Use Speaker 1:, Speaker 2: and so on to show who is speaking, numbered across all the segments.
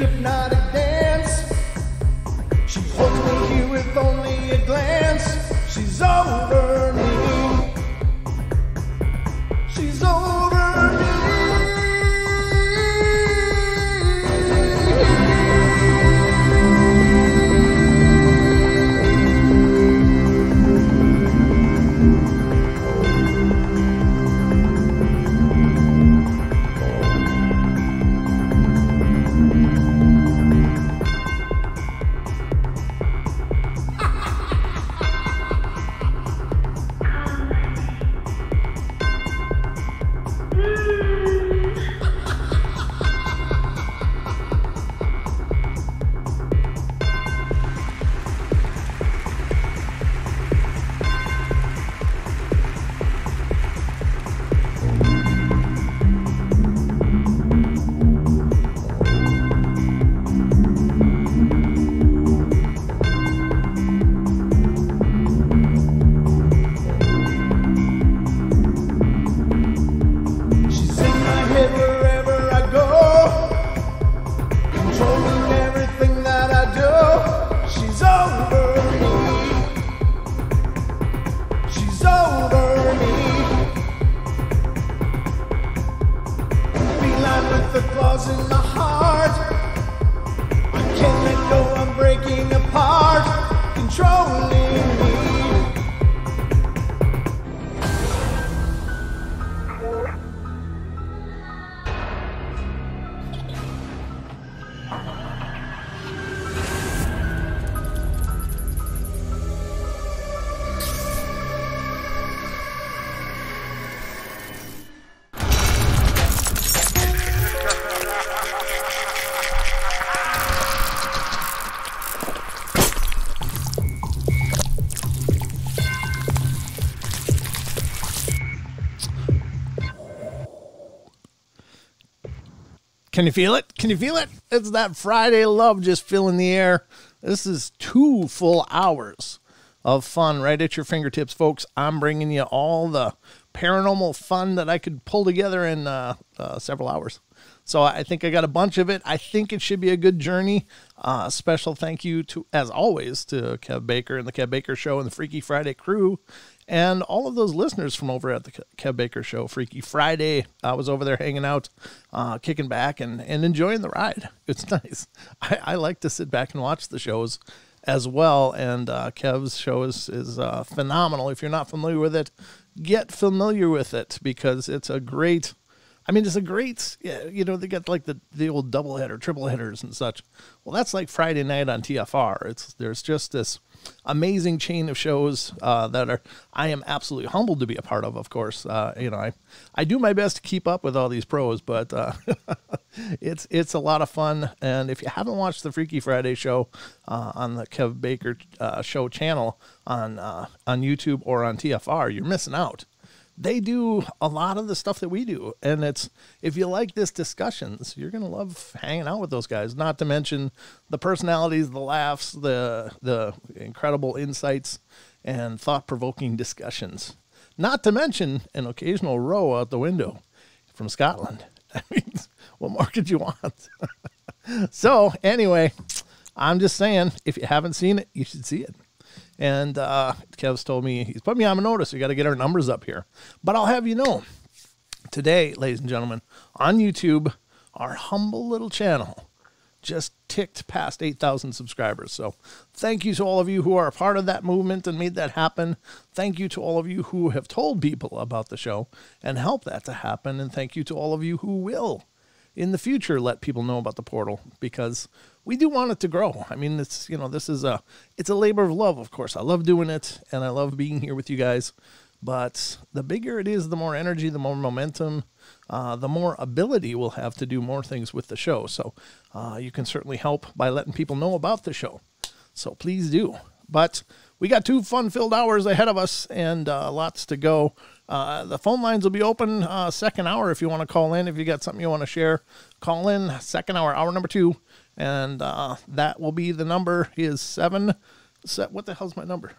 Speaker 1: hypnotic dance. She holds me here with only a glance. She's over me. She's over me. Can you feel it? Can you feel it? It's that Friday love just filling the air. This is 2 full hours of fun right at your fingertips, folks. I'm bringing you all the paranormal fun that I could pull together in several hours. So I think I got a bunch of it. I think it should be a good journey. Special thank you to, as always, to Kev Baker and the Kev Baker Show and the Freaky Friday crew. And all of those listeners from over at the Kev Baker Show, Freaky Friday. I was over there hanging out, kicking back and enjoying the ride. It's nice. I like to sit back and watch the shows as well. And Kev's show is phenomenal. If you're not familiar with it, get familiar with it because it's a great... it's a great, they got like the old double header, triple headers and such. Well, that's like Friday night on TFR. There's just this amazing chain of shows that I am absolutely humbled to be a part of course. I do my best to keep up with all these pros, but it's a lot of fun. And if you haven't watched the Freaky Friday show on the Kev Baker show channel on YouTube or on TFR, you're missing out. They do a lot of the stuff that we do. And if you like this discussions, you're going to love hanging out with those guys. Not to mention the personalities, the laughs, the incredible insights and thought-provoking discussions. Not to mention an occasional row out the window from Scotland. What more could you want? So anyway, I'm just saying, if you haven't seen it, you should see it. And Kev's told me, he's put me on a notice. We got to get our numbers up here. But I'll have you know, today, ladies and gentlemen, on YouTube, our humble little channel just ticked past 8,000 subscribers. So thank you to all of you who are a part of that movement and made that happen. Thank you to all of you who have told people about the show and helped that to happen. And thank you to all of you who will, in the future, let people know about the portal, because we do want it to grow. It's, this is it's a labor of love, of course. I love doing it and I love being here with you guys, but the bigger it is, the more energy, the more momentum, the more ability we'll have to do more things with the show. So you can certainly help by letting people know about the show. So please do. But we got 2 fun-filled hours ahead of us and lots to go. The phone lines will be open second hour if you want to call in. If you got something you want to share, call in second hour, hour number 2. And that will be the number is what the hell's my number?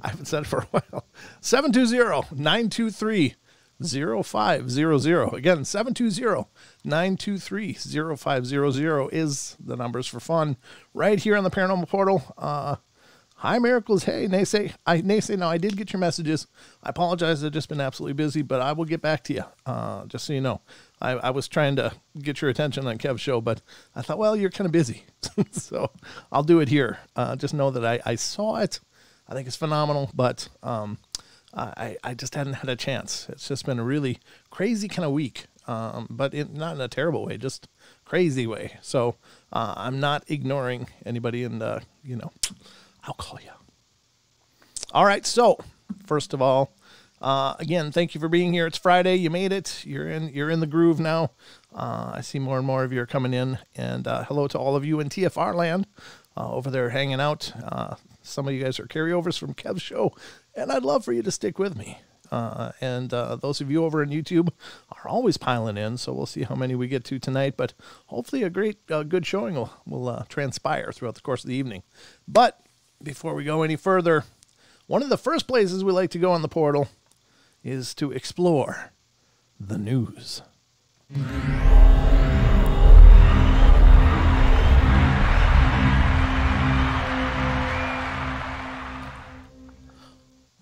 Speaker 1: I haven't said it for a while. 720-923-0945. 0500. Again, 720-923-0500 is the numbers for fun right here on the Paranormal Portal. Hi, Miracles. Hey, Naysay. Now, I did get your messages. I apologize. I've just been absolutely busy, but I will get back to you, just so you know. I was trying to get your attention on Kev's show, but I thought, well, you're kind of busy. So I'll do it here. Just know that I saw it. I think it's phenomenal, but I just hadn't had a chance. It's just been a really crazy kind of week, but not in a terrible way, just crazy way. So I'm not ignoring anybody, and, I'll call you. All right, so first of all, again, thank you for being here. It's Friday. You made it. You're in the groove now. I see more and more of you are coming in, and hello to all of you in TFR land over there hanging out. Some of you guys are carryovers from Kev's show, and I'd love for you to stick with me. And those of you over on YouTube are always piling in, so we'll see how many we get to tonight. But hopefully a good showing will transpire throughout the course of the evening. But before we go any further, one of the first places we like to go on the portal is to explore the news.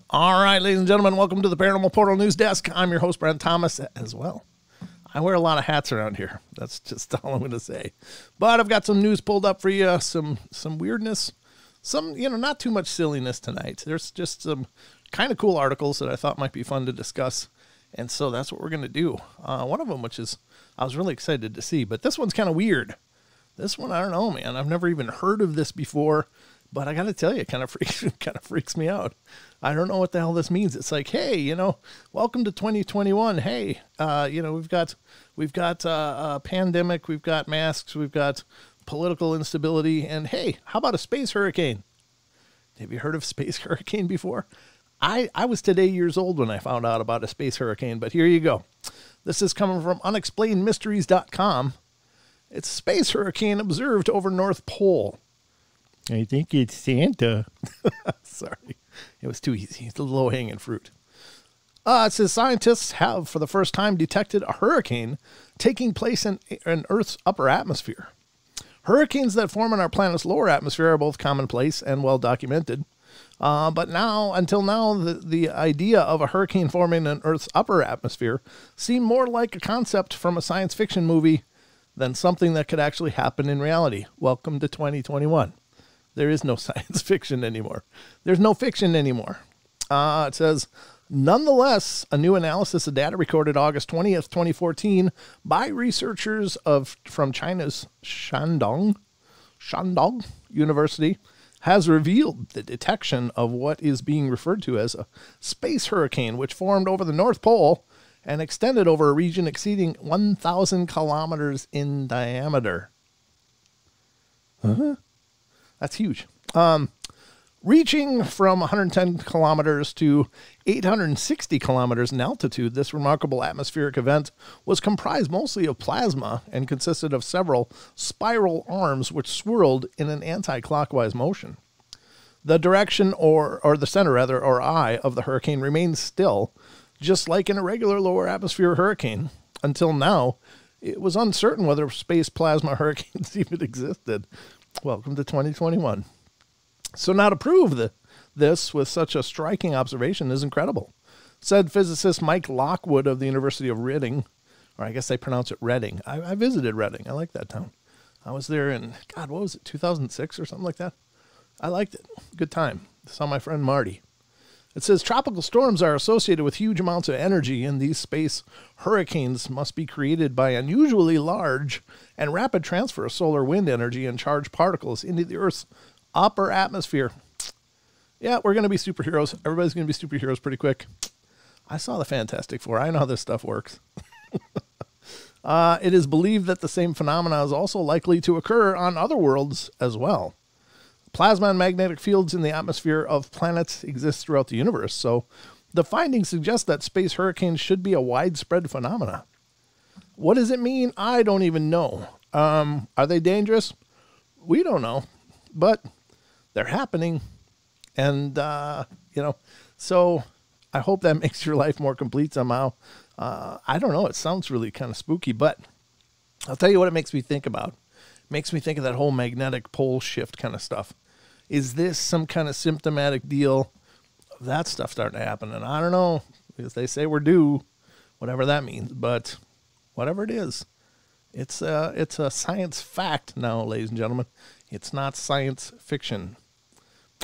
Speaker 1: All right, ladies and gentlemen, welcome to the Paranormal Portal News Desk. I'm your host, Brent Thomas, as well. I wear a lot of hats around here. That's just all I'm going to say. But I've got some news pulled up for you, some weirdness, some, not too much silliness tonight. There's just some kind of cool articles that I thought might be fun to discuss, and so that's what we're going to do. One of them, which is I was really excited to see, but this one's kind of weird. This one, I don't know, man. I've never even heard of this before, but I got to tell you, it kind of freaks me out. I don't know what the hell this means. It's like, hey, welcome to 2021. Hey, we've got a pandemic, we've got masks, we've got political instability, and hey, how about a space hurricane? Have you heard of space hurricane before? I was today years old when I found out about a space hurricane, but here you go. This is coming from unexplainedmysteries.com. It's a space hurricane observed over North Pole. I think it's Santa. Sorry. It was too easy. It's a low-hanging fruit. It says scientists have, for the first time, detected a hurricane taking place in Earth's upper atmosphere. Hurricanes that form in our planet's lower atmosphere are both commonplace and well documented. But until now, the idea of a hurricane forming in Earth's upper atmosphere seemed more like a concept from a science fiction movie than something that could actually happen in reality. Welcome to 2021. There is no science fiction anymore. There's no fiction anymore. It says, nonetheless, a new analysis of data recorded August 20th, 2014 by researchers from China's Shandong University has revealed the detection of what is being referred to as a space hurricane, which formed over the North Pole and extended over a region exceeding 1,000 kilometers in diameter. That's huge. Reaching from 110 kilometers to 860 kilometers in altitude, this remarkable atmospheric event was comprised mostly of plasma and consisted of several spiral arms which swirled in an anti-clockwise motion. The direction, or the center rather, or eye of the hurricane remains still, just like in a regular lower atmosphere hurricane. Until now, it was uncertain whether space plasma hurricanes even existed. Welcome to 2021. So now to prove this with such a striking observation is incredible, said physicist Mike Lockwood of the University of Reading, or I guess they pronounce it Reading. I visited Reading. I like that town. I was there in, what was it, 2006 or something like that? I liked it. Good time. Saw my friend Marty. It says tropical storms are associated with huge amounts of energy, and these space hurricanes must be created by unusually large and rapid transfer of solar wind energy and charged particles into the Earth's upper atmosphere. Yeah, we're going to be superheroes. Everybody's going to be superheroes pretty quick. I saw the Fantastic Four. I know how this stuff works. It is believed that the same phenomena is also likely to occur on other worlds as well. Plasma and magnetic fields in the atmosphere of planets exist throughout the universe, so the findings suggest that space hurricanes should be a widespread phenomena. What does it mean? I don't even know. Are they dangerous? We don't know, but they're happening, and, so I hope that makes your life more complete somehow. I don't know. It sounds really kind of spooky, but I'll tell you what it makes me think about. It makes me think of that whole magnetic pole shift kind of stuff. Is this some kind of symptomatic deal of that stuff starting to happen? And I don't know, because they say we're due, whatever that means, but whatever it is, it's a science fact now, ladies and gentlemen. It's not science fiction.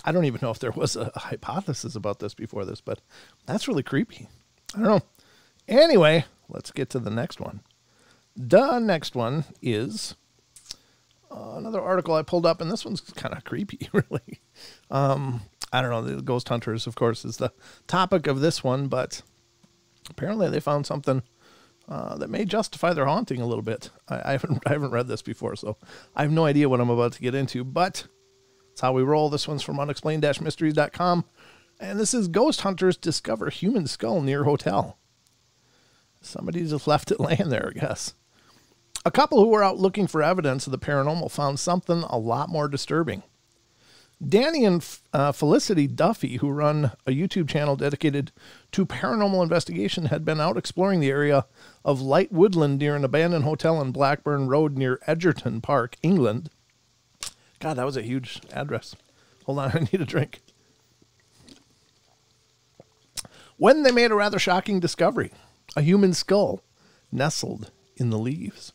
Speaker 1: I don't even know if there was a hypothesis about this before this, but that's really creepy. I don't know. Anyway, let's get to the next one. The next one is another article I pulled up, and this one's kind of creepy, really. I don't know. The ghost hunters, of course, is the topic of this one, but apparently they found something that may justify their haunting a little bit. I haven't read this before, so I have no idea what I'm about to get into, but it's how we roll. This one's from unexplained-mysteries.com, and this is Ghost Hunters Discover Human Skull Near Hotel. Somebody just left it laying there, I guess. A couple who were out looking for evidence of the paranormal found something a lot more disturbing. Danny and Felicity Duffy, who run a YouTube channel dedicated to paranormal investigation, had been out exploring the area of Light Woodland near an abandoned hotel on Blackburn Road near Edgerton Park, England. God, that was a huge address. Hold on, I need a drink. When they made a rather shocking discovery, a human skull nestled in the leaves.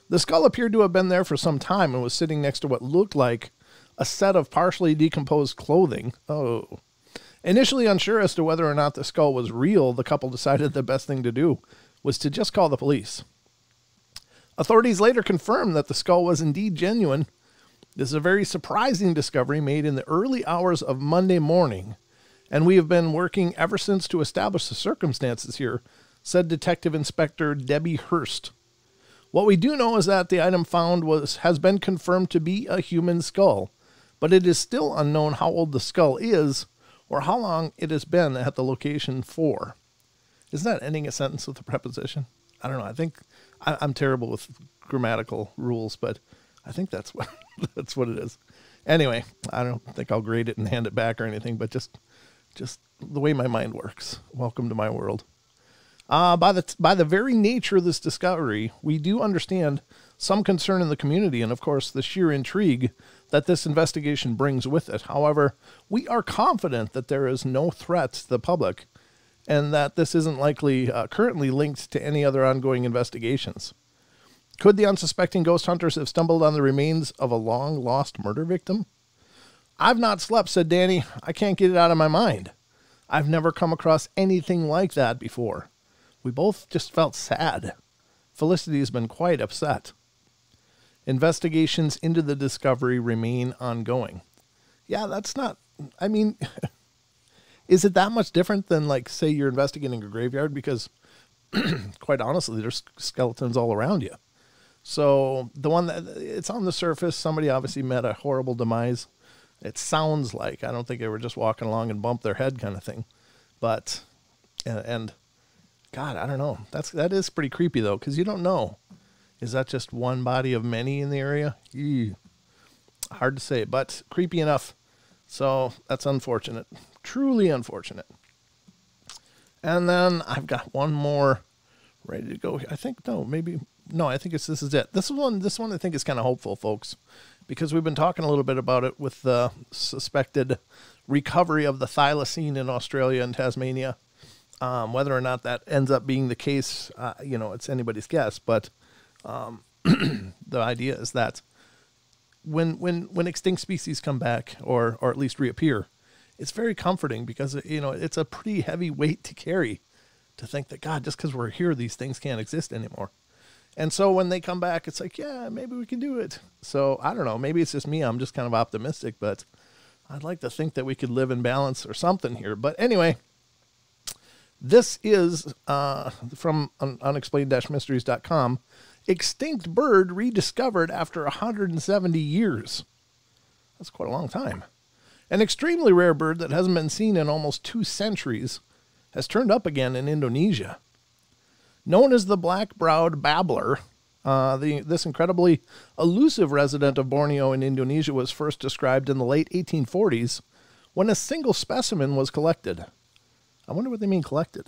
Speaker 1: The skull appeared to have been there for some time and was sitting next to what looked like a set of partially decomposed clothing. Oh. Initially unsure as to whether or not the skull was real, the couple decided the best thing to do was to just call the police. Authorities later confirmed that the skull was indeed genuine. This is a very surprising discovery made in the early hours of Monday morning, and we have been working ever since to establish the circumstances here, said Detective Inspector Debbie Hurst. What we do know is that the item found has been confirmed to be a human skull, but it is still unknown how old the skull is or how long it has been at the location for. Isn't that ending a sentence with a preposition? I don't know. I think I'm terrible with grammatical rules, but I think that's what that's what it is. Anyway, I don't think I'll grade it and hand it back or anything, but just the way my mind works. Welcome to my world. By the very nature of this discovery, we do understand some concern in the community and, of course, the sheer intrigue that this investigation brings with it. However, we are confident that there is no threat to the public and that this isn't likely currently linked to any other ongoing investigations. Could the unsuspecting ghost hunters have stumbled on the remains of a long-lost murder victim? I've not slept, said Danny. I can't get it out of my mind. I've never come across anything like that before. We both just felt sad. Felicity has been quite upset. Investigations into the discovery remain ongoing. Yeah, that's not, I mean, is it that much different than, like, say you're investigating a graveyard? Because, quite honestly, there's skeletons all around you. So the one that, it's on the surface, somebody obviously met a horrible demise. It sounds like, I don't think they were just walking along and bumped their head kind of thing. But, and God, I don't know. That is pretty creepy, though, because you don't know. Is that just one body of many in the area? Ew. Hard to say, but creepy enough. So that's unfortunate. Truly unfortunate. And then I've got one more ready to go. I think, I think this is it. This one I think is kind of hopeful, folks, because we've been talking a little bit about it with the suspected recovery of the Thylacine in Australia and Tasmania. Whether or not that ends up being the case, it's anybody's guess. But the idea is that when extinct species come back or at least reappear, it's very comforting because, it's a pretty heavy weight to carry to think that, God, just because we're here, these things can't exist anymore. And so when they come back, it's like, yeah, maybe we can do it. So I don't know. Maybe it's just me. I'm just kind of optimistic, but I'd like to think that we could live in balance or something here. But anyway, this is from unexplained-mysteries.com. Extinct bird rediscovered after 170 years. That's quite a long time. An extremely rare bird that hasn't been seen in almost 2 centuries has turned up again in Indonesia. Known as the black-browed babbler, this incredibly elusive resident of Borneo in Indonesia was first described in the late 1840s when a single specimen was collected. I wonder what they mean collected.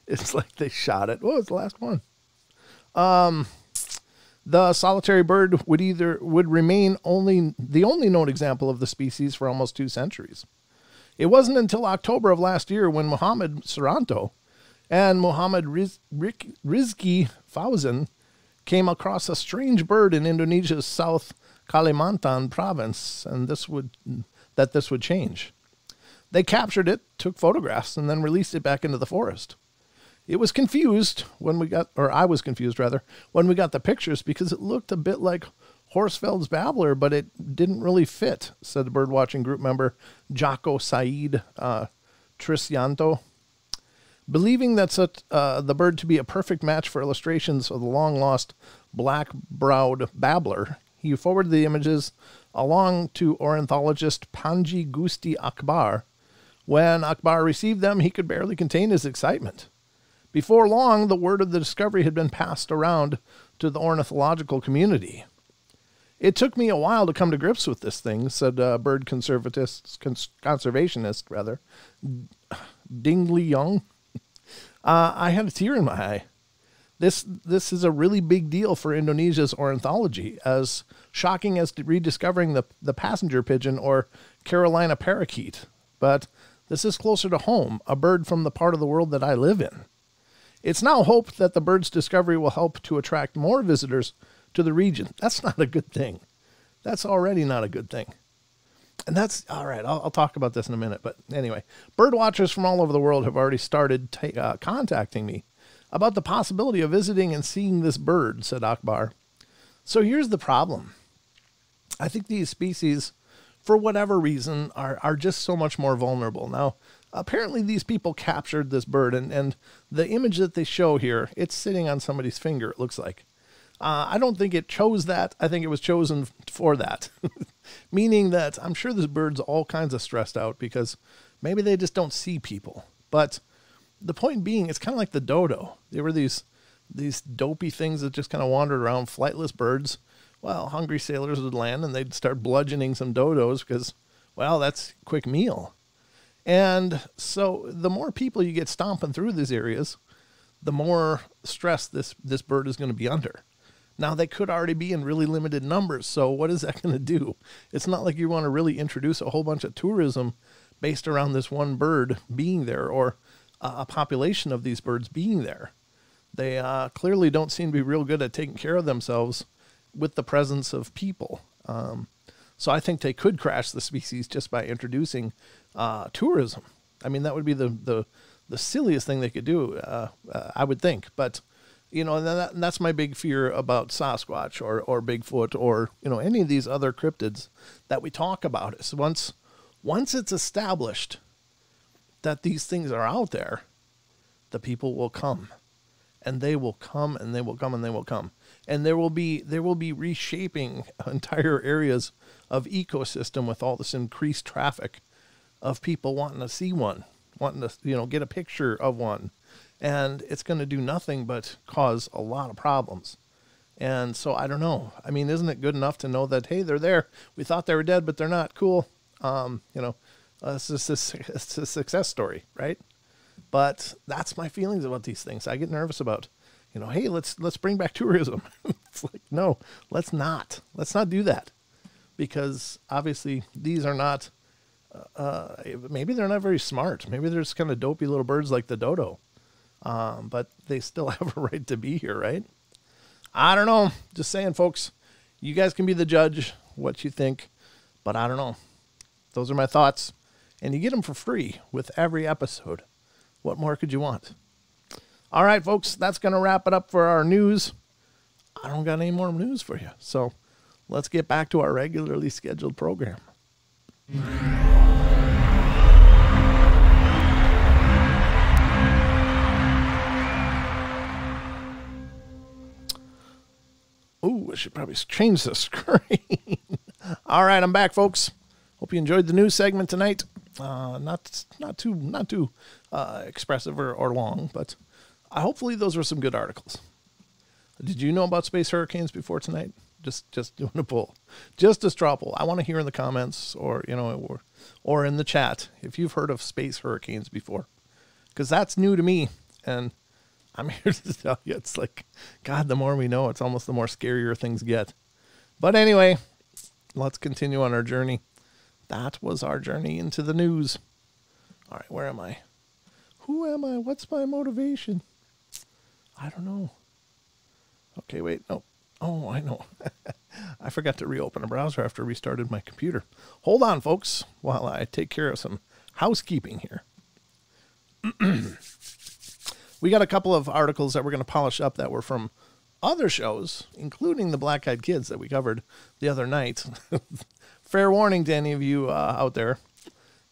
Speaker 1: It's like they shot it. Oh, it's the last one. The solitary bird would remain the only known example of the species for almost 2 centuries. It wasn't until October of last year when Muhammad Suranto and Muhammad Rizki Fauzan came across a strange bird in Indonesia's South Kalimantan province, and this would change. They captured it, took photographs, and then released it back into the forest. I was confused when we got the pictures because it looked a bit like Horsfeld's babbler, but it didn't really fit, said the birdwatching group member Jocko Said Trisyanto. Believing the bird to be a perfect match for illustrations of the long-lost black-browed babbler, he forwarded the images along to ornithologist Panji Gusti Akbar. When Akbar received them, he could barely contain his excitement. Before long, the word of the discovery had been passed around to the ornithological community. It took me a while to come to grips with this thing, said bird conservationist Ding Li Young. I had a tear in my eye. This is a really big deal for Indonesia's ornithology, as shocking as rediscovering the passenger pigeon or Carolina parakeet. But this is closer to home, a bird from the part of the world that I live in. It's now hoped that the bird's discovery will help to attract more visitors to the region. That's not a good thing. That's already not a good thing. And that's, all right, I'll talk about this in a minute. But anyway, bird watchers from all over the world have already started contacting me about the possibility of visiting and seeing this bird, said Akbar. So here's the problem. I think these species, for whatever reason, are just so much more vulnerable. Now, apparently these people captured this bird, and the image that they show here, it's sitting on somebody's finger, it looks like. I don't think it chose that. I think it was chosen for that. Meaning that I'm sure this bird's all kinds of stressed out because maybe they just don't see people. But the point being, it's kind of like the dodo. They were these dopey things that just kind of wandered around, flightless birds. Well, hungry sailors would land and they'd start bludgeoning some dodos because, well, that's a quick meal. And so the more people you get stomping through these areas, the more stress this bird is going to be under. Now, they could already be in really limited numbers, so what is that going to do? It's not like you want to really introduce a whole bunch of tourism based around this one bird being there or a population of these birds being there. They clearly don't seem to be real good at taking care of themselves with the presence of people. So I think they could crash the species just by introducing tourism. I mean, that would be the silliest thing they could do, I would think. But you know, and that's my big fear about Sasquatch or Bigfoot or, you know, any of these other cryptids that we talk about. Is once it's established that these things are out there, the people will come, and they will come, and they will come, and they will come, and there will be reshaping entire areas of ecosystem with all this increased traffic of people wanting to see one, wanting to, you know, get a picture of one. And it's going to do nothing but cause a lot of problems. And so I don't know. I mean, isn't it good enough to know that, hey, they're there. We thought they were dead, but they're not. Cool. It's a success story, right? But that's my feelings about these things. I get nervous about, you know, hey, let's bring back tourism. It's like, no, let's not. Let's not do that. Because obviously these are not, maybe they're not very smart. Maybe they're just kind of dopey little birds like the dodo. But they still have a right to be here, right? I don't know. Just saying, folks, you guys can be the judge what you think, but I don't know. Those are my thoughts, and you get them for free with every episode. What more could you want? All right, folks, that's going to wrap it up for our news. I don't got any more news for you, so let's get back to our regularly scheduled program. Oh, I should probably change the screen. All right, I'm back, folks. Hope you enjoyed the news segment tonight. Not too expressive or long, but hopefully those were some good articles. Did you know about space hurricanes before tonight? Just doing a poll, just a straw poll. I want to hear in the comments or in the chat if you've heard of space hurricanes before, because that's new to me. And I'm here to tell you, it's like, God, the more we know, it's almost the more scarier things get. But anyway, let's continue on our journey. That was our journey into the news. All right, where am I? Who am I? What's my motivation? I don't know. Okay, wait, no. Oh, I know. I forgot to reopen a browser after I restarted my computer. Hold on, folks, while I take care of some housekeeping here. We got a couple of articles that we're going to polish up that were from other shows, including the Black Eyed Kids that we covered the other night. Fair warning to any of you out there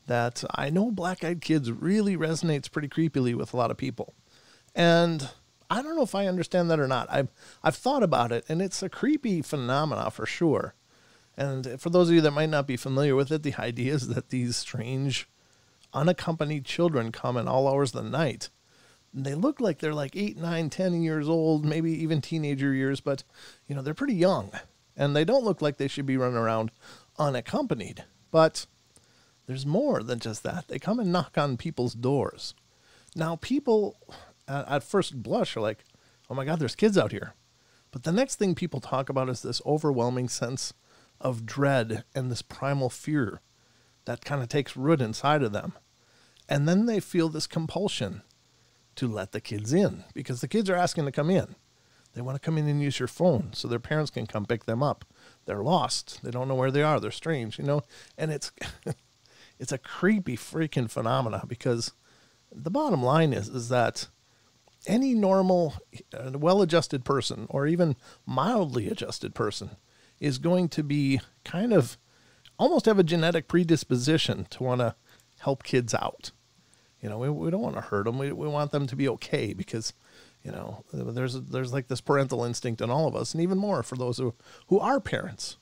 Speaker 1: that I know Black Eyed Kids really resonates pretty creepily with a lot of people. And I don't know if I understand that or not. I've thought about it, and it's a creepy phenomena for sure. And for those of you that might not be familiar with it, the idea is that these strange, unaccompanied children come in all hours of the night. And they look like they're like 8, 9, 10 years old, maybe even teenager years, but, you know, they're pretty young. And they don't look like they should be running around unaccompanied. But there's more than just that. They come and knock on people's doors. Now, people at first blush are like, oh my God, there's kids out here. But the next thing people talk about is this overwhelming sense of dread and this primal fear that kind of takes root inside of them. And then they feel this compulsion to let the kids in because the kids are asking to come in. They want to come in and use your phone so their parents can come pick them up. They're lost. They don't know where they are. They're strange, you know, and it's a creepy freaking phenomena because the bottom line is that any normal, well-adjusted person or even mildly adjusted person is going to be kind of almost have a genetic predisposition to want to help kids out. You know, we don't want to hurt them. We want them to be okay because, you know, there's like this parental instinct in all of us, and even more for those who are parents.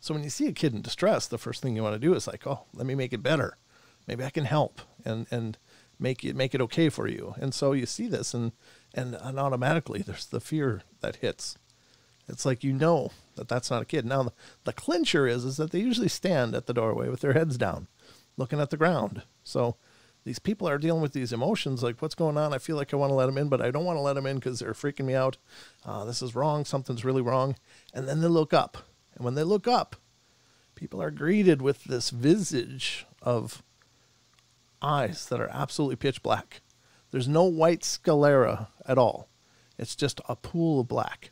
Speaker 1: So when you see a kid in distress, the first thing you want to do is like, oh, let me make it better. Maybe I can help and make it okay for you. And so you see this, and automatically there's the fear that hits. It's like, you know, that's not a kid. Now the clincher is that they usually stand at the doorway with their heads down, looking at the ground. So these people are dealing with these emotions like, what's going on? I feel like I want to let them in, but I don't want to let them in because they're freaking me out. This is wrong. Something's really wrong. And then they look up. And when they look up, people are greeted with this visage of eyes that are absolutely pitch black. There's no white sclera at all. It's just a pool of black.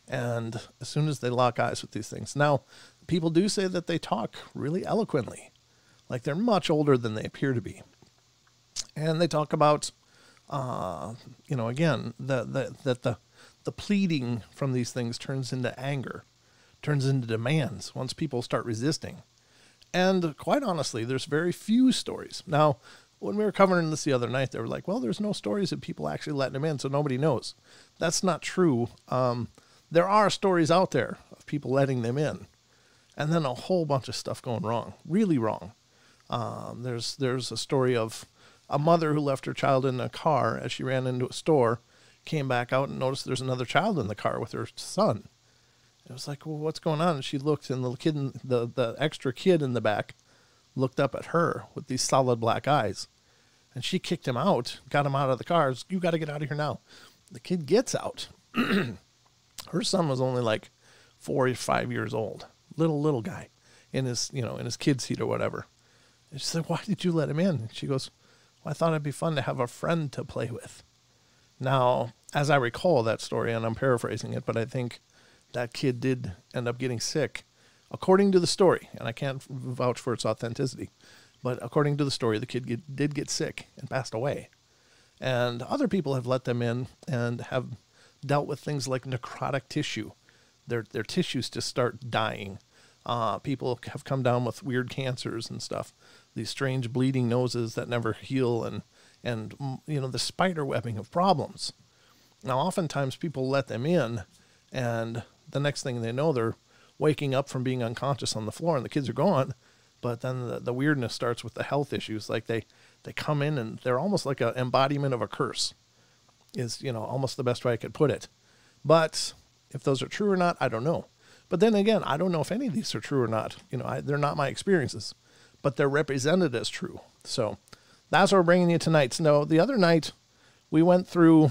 Speaker 1: And as soon as they lock eyes with these things. Now, people do say that they talk really eloquently, like they're much older than they appear to be. And they talk about, you know, again, that the pleading from these things turns into anger, turns into demands once people start resisting. And quite honestly, there's very few stories. Now, when we were covering this the other night, they were like, well, there's no stories of people actually letting them in, so nobody knows. That's not true. There are stories out there of people letting them in, and then a whole bunch of stuff going wrong, really wrong. There's a story of a mother who left her child in a car as she ran into a store, came back out and noticed there's another child in the car with her son. It was like, well, what's going on? And she looked, and the extra kid in the back looked up at her with these solid black eyes. And she kicked him out, got him out of the car. You got to get out of here now. The kid gets out. Her son was only like 4 or 5 years old. Little guy in his kid seat or whatever. And she said, why did you let him in? And she goes, well, I thought it'd be fun to have a friend to play with. Now, as I recall that story, and I'm paraphrasing it, but I think that kid did end up getting sick. According to the story, and I can't vouch for its authenticity, but according to the story, the kid did get sick and passed away. And other people have let them in and have dealt with things like necrotic tissue. Their tissues just start dying. People have come down with weird cancers and stuff. These strange bleeding noses that never heal, and you know, the spider webbing of problems. Now, oftentimes people let them in, and the next thing they know, they're waking up from being unconscious on the floor, and the kids are gone. But then the weirdness starts with the health issues. Like they come in and they're almost like an embodiment of a curse, is, you know, almost the best way I could put it. But if those are true or not, I don't know. But then again, I don't know if any of these are true or not. You know, they're not my experiences, but they're represented as true. So that's what we're bringing you tonight. So the other night we went through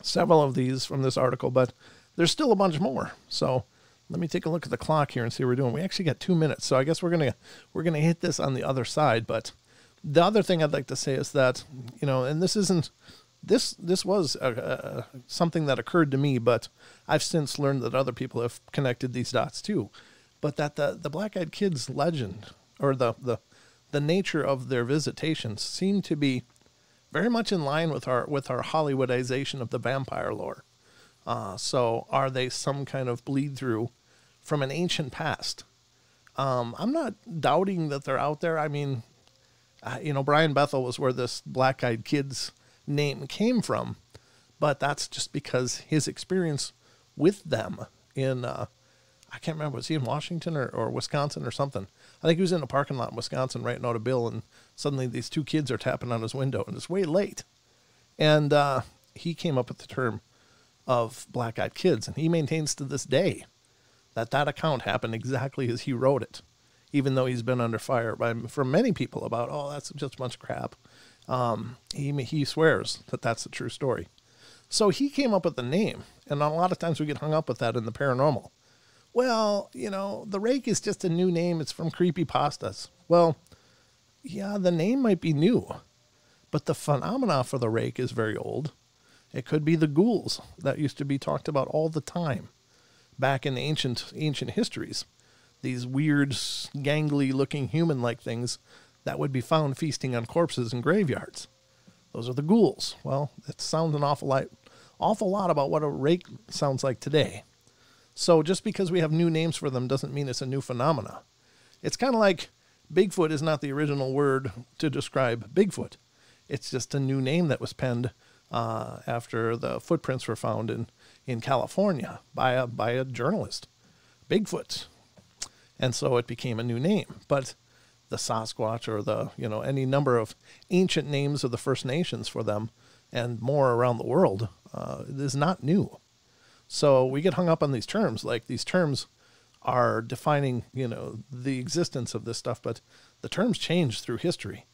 Speaker 1: several of these from this article, but there's still a bunch more. So let me take a look at the clock here and see what we're doing. We actually got 2 minutes, so I guess we're gonna hit this on the other side. But the other thing I'd like to say is that, you know, and this isn't this was something that occurred to me, but I've since learned that other people have connected these dots too. But that the Black-Eyed Kids legend, or the nature of their visitations, seem to be very much in line with our Hollywoodization of the vampire lore. So are they some kind of bleed through from an ancient past? I'm not doubting that they're out there. I mean, you know, Brian Bethel was where this Black-Eyed Kids name came from, but that's just because his experience with them in, I can't remember, was he in Washington or Wisconsin or something? I think he was in a parking lot in Wisconsin writing out a bill, and suddenly these two kids are tapping on his window, and it's way late. And he came up with the term of Black-Eyed Kids, and he maintains to this day that account happened exactly as he wrote it, even though he's been under fire from many people about, oh, that's just a bunch of crap. He swears that that's the true story. So he came up with the name, and a lot of times we get hung up with that in the paranormal. Well, you know, the rake is just a new name. It's from creepypastas. Well, yeah, the name might be new, but the phenomena for the rake is very old. It could be the ghouls that used to be talked about all the time back in ancient histories. These weird, gangly looking human-like things that would be found feasting on corpses in graveyards. Those are the ghouls. Well, it sounds an awful lot about what a rake sounds like today. So just because we have new names for them doesn't mean it's a new phenomena. It's kind of like Bigfoot is not the original word to describe Bigfoot. It's just a new name that was penned after the footprints were found in California by a journalist, Bigfoot. And so it became a new name. But the Sasquatch, or any number of ancient names of the First Nations for them and more around the world is not new. So we get hung up on these terms, like these terms are defining, the existence of this stuff, but the terms change through history.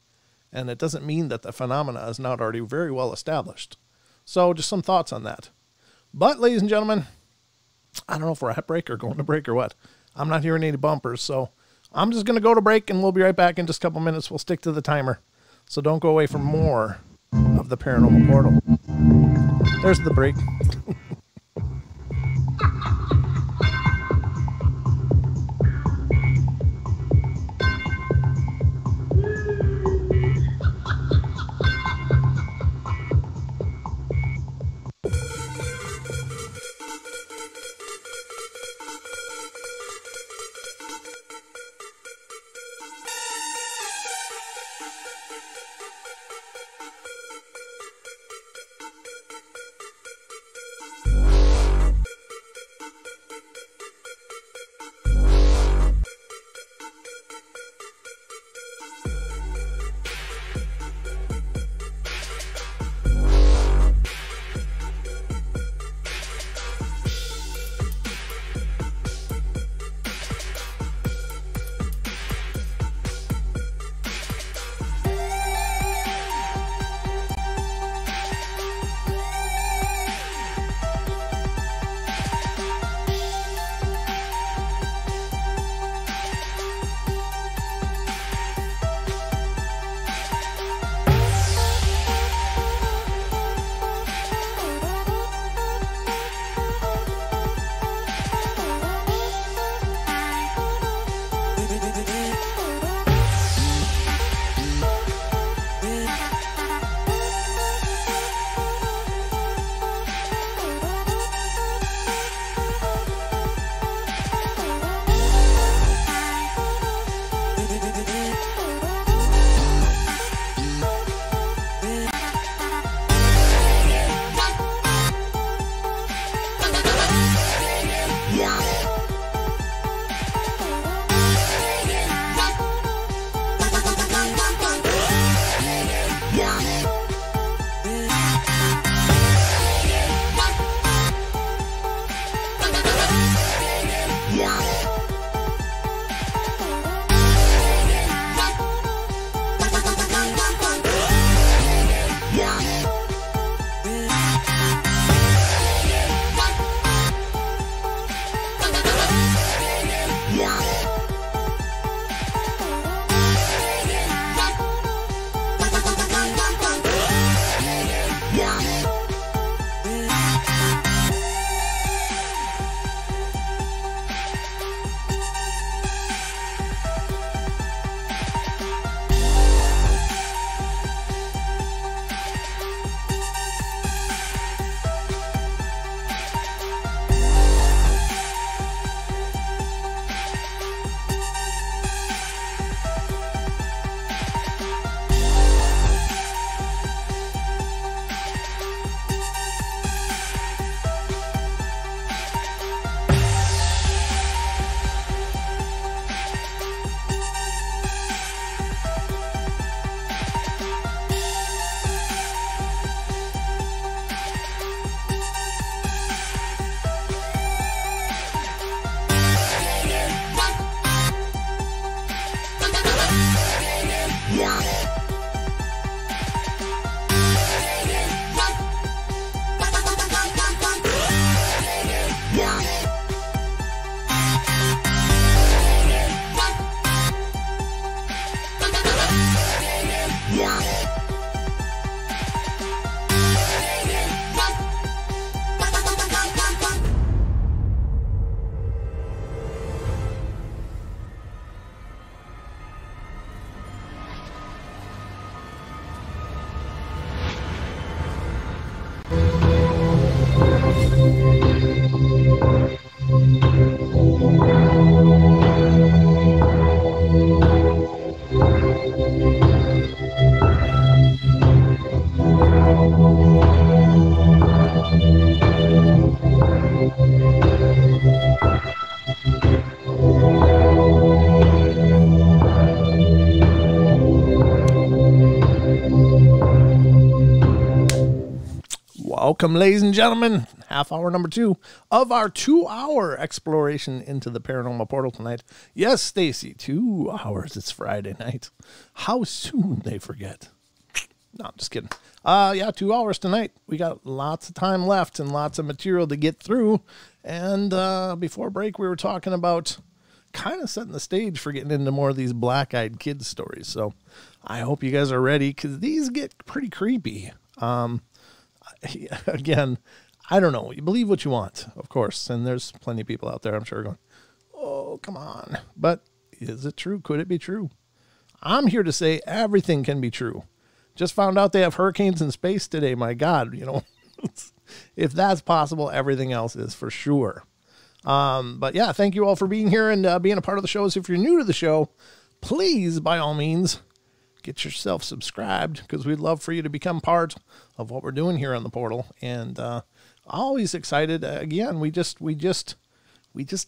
Speaker 1: And it doesn't mean that the phenomena is not already very well established. So just some thoughts on that. But, ladies and gentlemen, I don't know if we're at break or going to break or what. I'm not hearing any bumpers, so I'm just going to go to break, and we'll be right back in just a couple minutes. We'll stick to the timer. So don't go away for more of the Paranormal Portal. There's the break. Welcome, ladies and gentlemen. Half hour number 2 of our 2-hour exploration into the paranormal portal tonight. Yes, Stacy, 2 hours. It's Friday night. How soon they forget. No, I'm just kidding. Yeah, 2 hours tonight. We got lots of time left and lots of material to get through. And before break, we were talking about kind of setting the stage for getting into more of these black-eyed kids stories. So I hope you guys are ready, because these get pretty creepy. Again, I don't know. You believe what you want, of course. And there's plenty of people out there, I'm sure, going, oh, come on. But is it true? Could it be true? I'm here to say everything can be true. Just found out they have hurricanes in space today. My God, you know, if that's possible, everything else is for sure. But yeah, thank you all for being here and being a part of the show. So if you're new to the show, please, by all means, get yourself subscribed, because we'd love for you to become part of what we're doing here on the portal. And always excited. Again, we just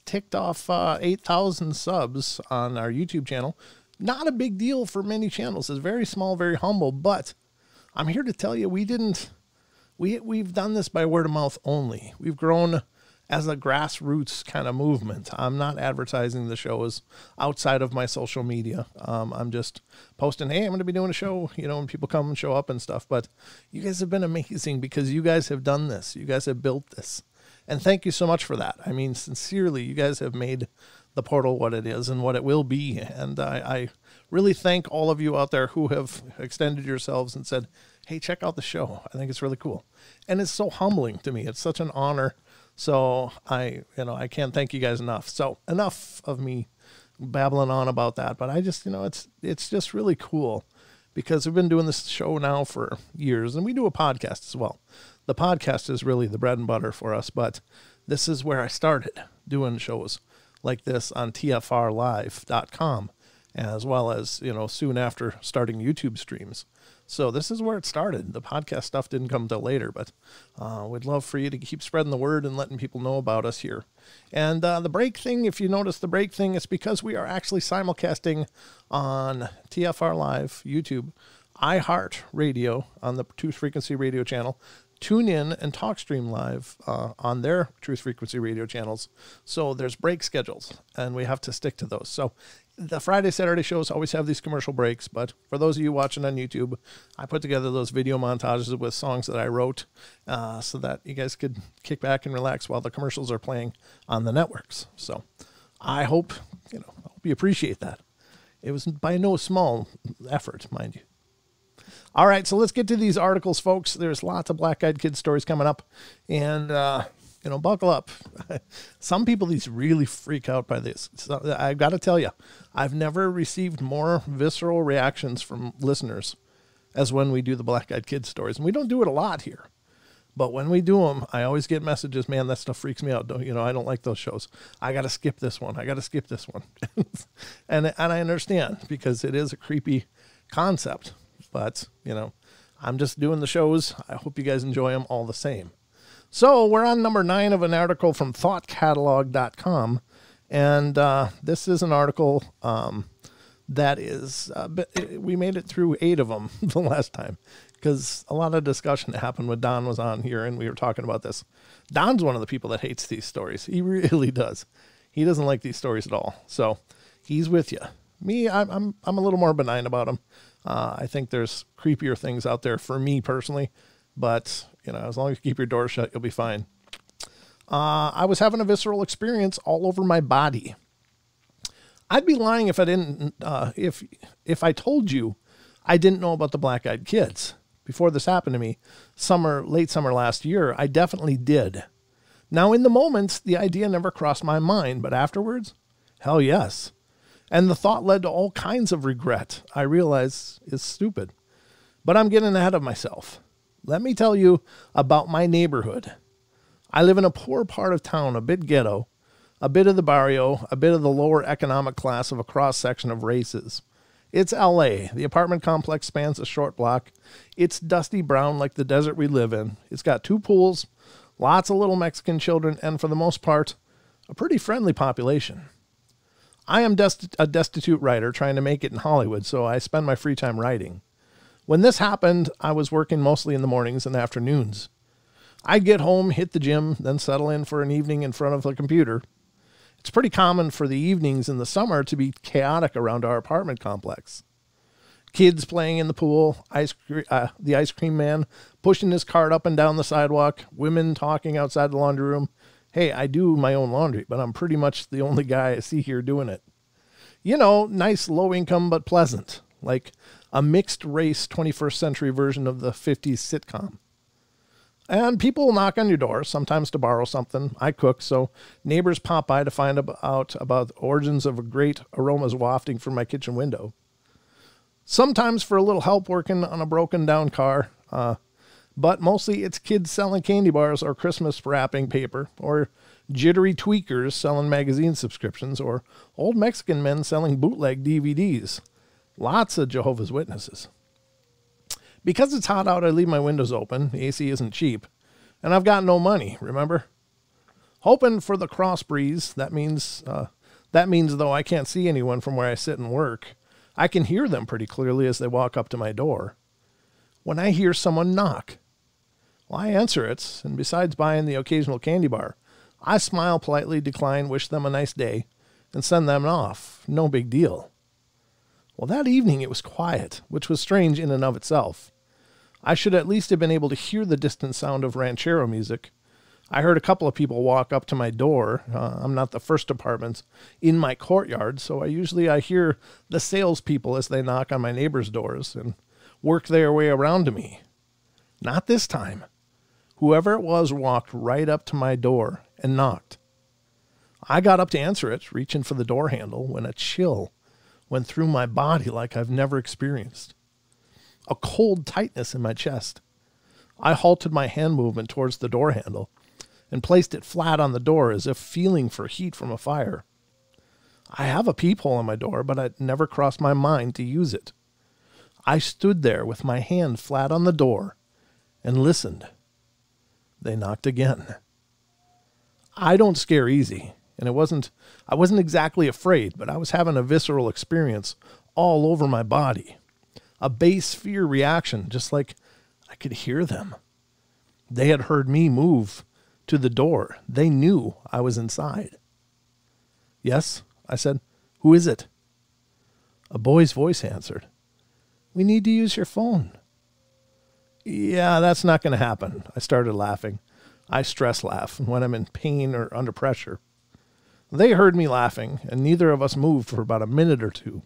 Speaker 1: ticked off 8,000 subs on our YouTube channel. Not a big deal for many channels. It's very small, very humble. But I'm here to tell you, we've done this by word of mouth only. We've grown as a grassroots kind of movement. I'm not advertising the shows outside of my social media. I'm just posting, hey, I'm going to be doing a show, you know, and people come and show up and stuff. But you guys have been amazing, because you guys have done this. You guys have built this. And thank you so much for that. I mean, sincerely, you guys have made the portal what it is and what it will be. And I really thank all of you out there who have extended yourselves and said, hey, check out the show. I think it's really cool. And it's so humbling to me. It's such an honor. So I can't thank you guys enough. So enough of me babbling on about that. But I just, it's just really cool, because we've been doing this show now for years, and we do a podcast as well. The podcast is really the bread and butter for us, but this is where I started doing shows like this on tfrlive.com, as well as, soon after starting YouTube streams. So this is where it started. The podcast stuff didn't come till later, but we'd love for you to keep spreading the word and letting people know about us here. And the break thing, if you notice the break thing, it's because we are actually simulcasting on TFR Live, YouTube, iHeart Radio on the Truth Frequency Radio channel, TuneIn and TalkStream Live on their Truth Frequency Radio channels. So there's break schedules, and we have to stick to those. So the Friday, Saturday shows always have these commercial breaks, but for those of you watching on YouTube, I put together those video montages with songs that I wrote so that you guys could kick back and relax while the commercials are playing on the networks. So I hope you appreciate that. It was by no small effort, mind you. All right, so let's get to these articles, folks. There's lots of black-eyed kid stories coming up, and buckle up. Some people, these really freak out by this. So I've got to tell you, I've never received more visceral reactions from listeners as when we do the black-eyed kid stories. And we don't do it a lot here, but when we do them, I always get messages, man, that stuff freaks me out. I don't like those shows. I got to skip this one. I got to skip this one. and I understand, because it is a creepy concept, but I'm just doing the shows. I hope you guys enjoy them all the same. So we're on number 9 of an article from thoughtcatalog.com. And this is an article that is, we made it through 8 of them the last time, because a lot of discussion happened when Don was on here and we were talking about this. Don's one of the people that hates these stories. He really does. He doesn't like these stories at all. So he's with you. Me, I'm a little more benign about them. I think there's creepier things out there for me personally, but as long as you keep your door shut, you'll be fine. I was having a visceral experience all over my body. I'd be lying if I didn't, if I told you I didn't know about the black-eyed kids. Before this happened to me, late summer last year, I definitely did. Now, in the moment, the idea never crossed my mind, but afterwards, hell yes. And the thought led to all kinds of regret I realize is stupid. But I'm getting ahead of myself. Let me tell you about my neighborhood. I live in a poor part of town, a bit ghetto, a bit of the barrio, a bit of the lower economic class of a cross-section of races. It's L.A. The apartment complex spans a short block. It's dusty brown like the desert we live in. It's got 2 pools, lots of little Mexican children, and for the most part, a pretty friendly population. I am a destitute writer trying to make it in Hollywood, so I spend my free time writing. When this happened, I was working mostly in the mornings and afternoons. I'd get home, hit the gym, then settle in for an evening in front of the computer. It's pretty common for the evenings in the summer to be chaotic around our apartment complex. Kids playing in the pool, the ice cream man pushing his cart up and down the sidewalk, women talking outside the laundry room. Hey, I do my own laundry, but I'm pretty much the only guy I see here doing it. You know, nice low income but pleasant, like a mixed race 21st century version of the 50s sitcom. And people will knock on your door, sometimes to borrow something. I cook, so neighbors pop by to find out about the origins of a great aromas wafting from my kitchen window. Sometimes for a little help working on a broken down car, but mostly it's kids selling candy bars or Christmas wrapping paper, or jittery tweakers selling magazine subscriptions, or old Mexican men selling bootleg DVDs. Lots of Jehovah's Witnesses. Because it's hot out, I leave my windows open. The AC isn't cheap. And I've got no money, remember? Hoping for the cross breeze. That means though I can't see anyone from where I sit and work, I can hear them pretty clearly as they walk up to my door. When I hear someone knock, well, I answer it, and besides buying the occasional candy bar, I smile politely, decline, wish them a nice day, and send them off. No big deal. Well, that evening it was quiet, which was strange in and of itself. I should at least have been able to hear the distant sound of ranchero music. I heard a couple of people walk up to my door. I'm not the first apartment in my courtyard, so I hear the salespeople as they knock on my neighbors' doors and work their way around to me. Not this time. Whoever it was walked right up to my door and knocked. I got up to answer it, reaching for the door handle, when a chill went through my body like I've never experienced. A cold tightness in my chest. I halted my hand movement towards the door handle and placed it flat on the door as if feeling for heat from a fire. I have a peephole on my door, but it never crossed my mind to use it. I stood there with my hand flat on the door and listened. They knocked again. I don't scare easy. And I wasn't exactly afraid, but I was having a visceral experience all over my body. A base fear reaction, just like I could hear them. They had heard me move to the door. They knew I was inside. Yes, I said. Who is it? A boy's voice answered. We need to use your phone. Yeah, that's not going to happen. I started laughing. I stress laugh when I'm in pain or under pressure. They heard me laughing, and neither of us moved for about a minute or two.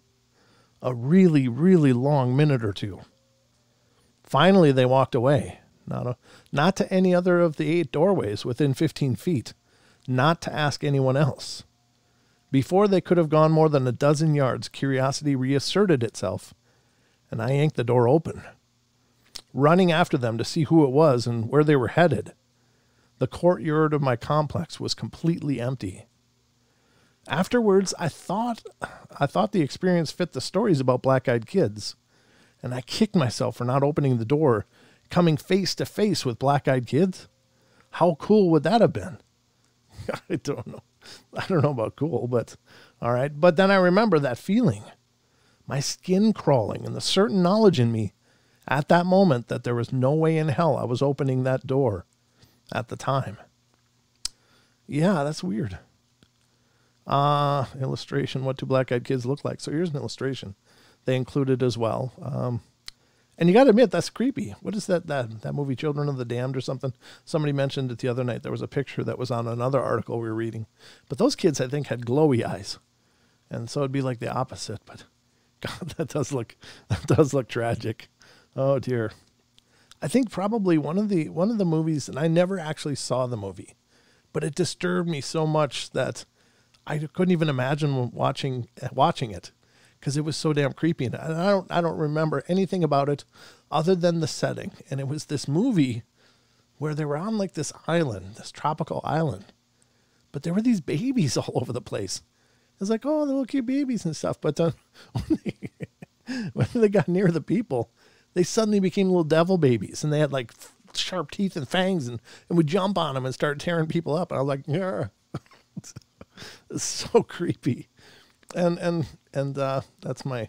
Speaker 1: A really, really long minute or two. Finally, they walked away. Not to any other of the 8 doorways within 15 feet. Not to ask anyone else. Before they could have gone more than a dozen yards, curiosity reasserted itself, and I yanked the door open, running after them to see who it was and where they were headed. The courtyard of my complex was completely empty. Afterwards, I thought the experience fit the stories about black-eyed kids, and I kicked myself for not opening the door, coming face to face with black-eyed kids. How cool would that have been? I don't know. I don't know about cool, but all right. But then I remember that feeling, my skin crawling, and the certain knowledge in me at that moment that there was no way in hell I was opening that door at the time. Yeah, that's weird. Illustration, what do black-eyed kids look like? So here's an illustration they included as well. And you got to admit, that's creepy. What is that movie, Children of the Damned or something? Somebody mentioned it the other night. There was a picture that was on another article we were reading. But those kids, I think, had glowy eyes. And so it'd be like the opposite. But God, that does look tragic. Oh, dear. I think probably one of the movies, and I never actually saw the movie, but it disturbed me so much that I couldn't even imagine watching it because it was so damn creepy. And I don't remember anything about it other than the setting. And it was this movie where they were on like this island, this tropical island, but there were these babies all over the place. It was like, oh, the little cute babies and stuff. But when they got near the people, they suddenly became little devil babies, and they had like sharp teeth and fangs, and would jump on them and start tearing people up. And I was like, yeah. It's so creepy. And that's I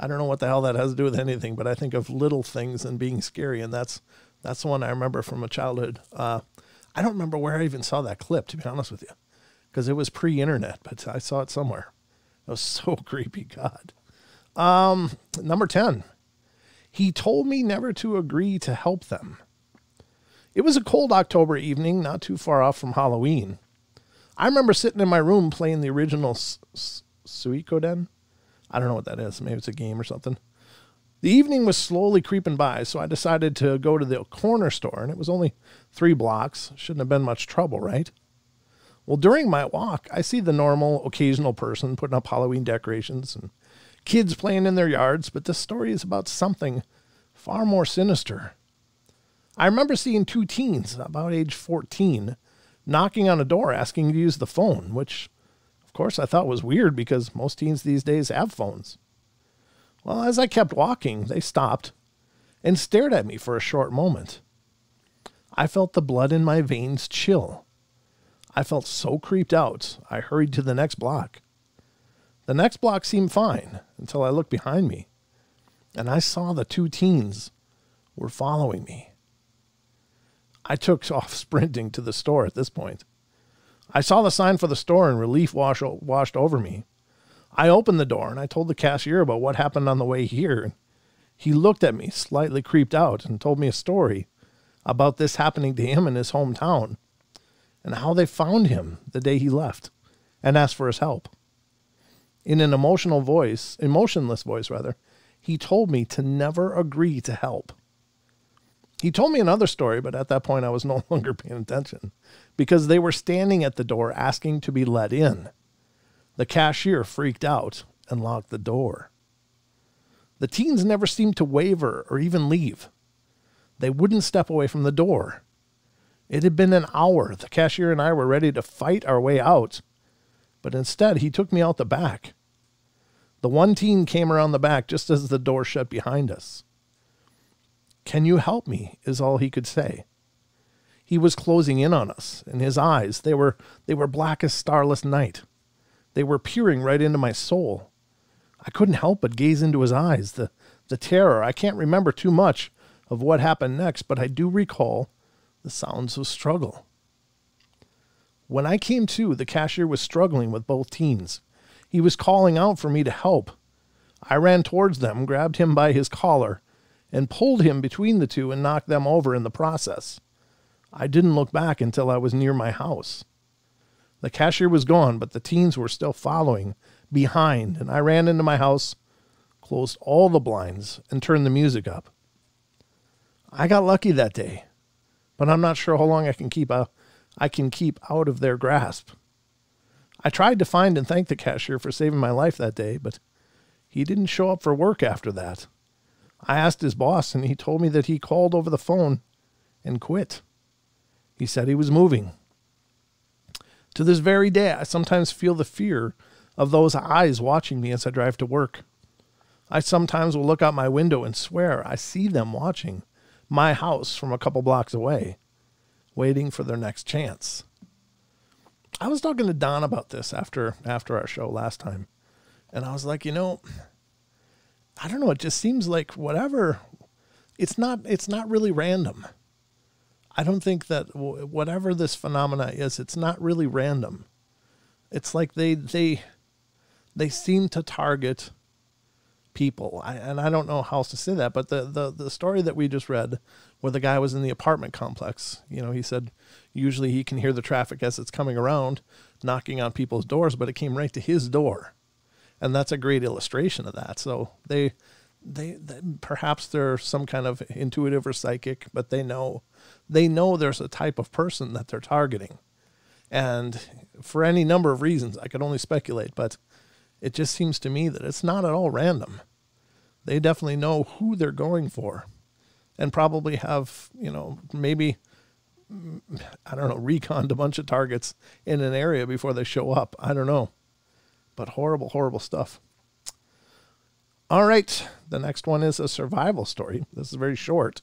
Speaker 1: don't know what the hell that has to do with anything, but I think of little things and being scary, and that's That's the one I remember from a childhood. I don't remember where I even saw that clip, to be honest with you, because it was pre-internet, but I saw it somewhere. It was so creepy, God. Number 10. He told me never to agree to help them. It was a cold October evening, not too far off from Halloween. I remember sitting in my room playing the original Suikoden. I don't know what that is. Maybe it's a game or something. The evening was slowly creeping by, so I decided to go to the corner store, and it was only 3 blocks. Shouldn't have been much trouble, right? Well, during my walk, I see the normal, occasional person putting up Halloween decorations and kids playing in their yards, but this story is about something far more sinister. I remember seeing 2 teens, about age 14, knocking on a door asking to use the phone, which, of course, I thought was weird because most teens these days have phones. Well, as I kept walking, they stopped and stared at me for a short moment. I felt the blood in my veins chill. I felt so creeped out, I hurried to the next block. The next block seemed fine until I looked behind me, and I saw the 2 teens were following me. I took off sprinting to the store at this point. I saw the sign for the store and relief washed over me. I opened the door and I told the cashier about what happened on the way here. He looked at me, slightly creeped out, and told me a story about this happening to him in his hometown and how they found him the day he left and asked for his help. In an emotionless voice, he told me to never agree to help. He told me another story, but at that point I was no longer paying attention because they were standing at the door asking to be let in. The cashier freaked out and locked the door. The teens never seemed to waver or even leave. They wouldn't step away from the door. It had been an hour. The cashier and I were ready to fight our way out, but instead he took me out the back. The one teen came around the back just as the door shut behind us. "Can you help me?" is all he could say. He was closing in on us, and his eyes, they were black as starless night. They were peering right into my soul. I couldn't help but gaze into his eyes, the terror. I can't remember too much of what happened next, but I do recall the sounds of struggle. When I came to, the cashier was struggling with both teens. He was calling out for me to help. I ran towards them, grabbed him by his collar, and pulled him between the 2 and knocked them over in the process. I didn't look back until I was near my house. The cashier was gone, but the teens were still following behind, and I ran into my house, closed all the blinds, and turned the music up. I got lucky that day, but I'm not sure how long I can keep out of their grasp. I tried to find and thank the cashier for saving my life that day, but he didn't show up for work after that. I asked his boss, and he told me that he called over the phone and quit. He said he was moving. To this very day, I sometimes feel the fear of those eyes watching me as I drive to work. I sometimes will look out my window and swear I see them watching my house from a couple blocks away, waiting for their next chance. I was talking to Don about this after our show last time, and I was like, I don't know, it just seems like whatever, it's not really random. I don't think that whatever this phenomena is, it's not really random. It's like they seem to target people. And I don't know how else to say that, but the story that we just read where the guy was in the apartment complex, he said usually he can hear the traffic as it's coming around, knocking on people's doors, but it came right to his door. And that's a great illustration of that. So they perhaps they're some kind of intuitive or psychic, but they know there's a type of person that they're targeting. And for any number of reasons, I could only speculate, but it just seems to me that it's not at all random. They definitely know who they're going for and probably have, maybe, I don't know, reconned a bunch of targets in an area before they show up. I don't know, but horrible, horrible stuff. All right. The next one is a survival story. This is very short.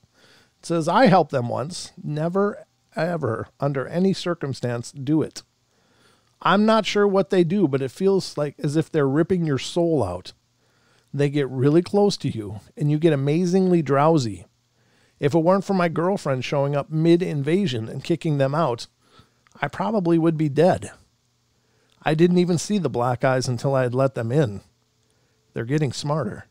Speaker 1: It says, I helped them once. Never, ever, under any circumstance, do it. I'm not sure what they do, but it feels like as if they're ripping your soul out. They get really close to you, and you get amazingly drowsy. If it weren't for my girlfriend showing up mid-invasion and kicking them out, I probably would be dead. I didn't even see the black eyes until I had let them in. They're getting smarter.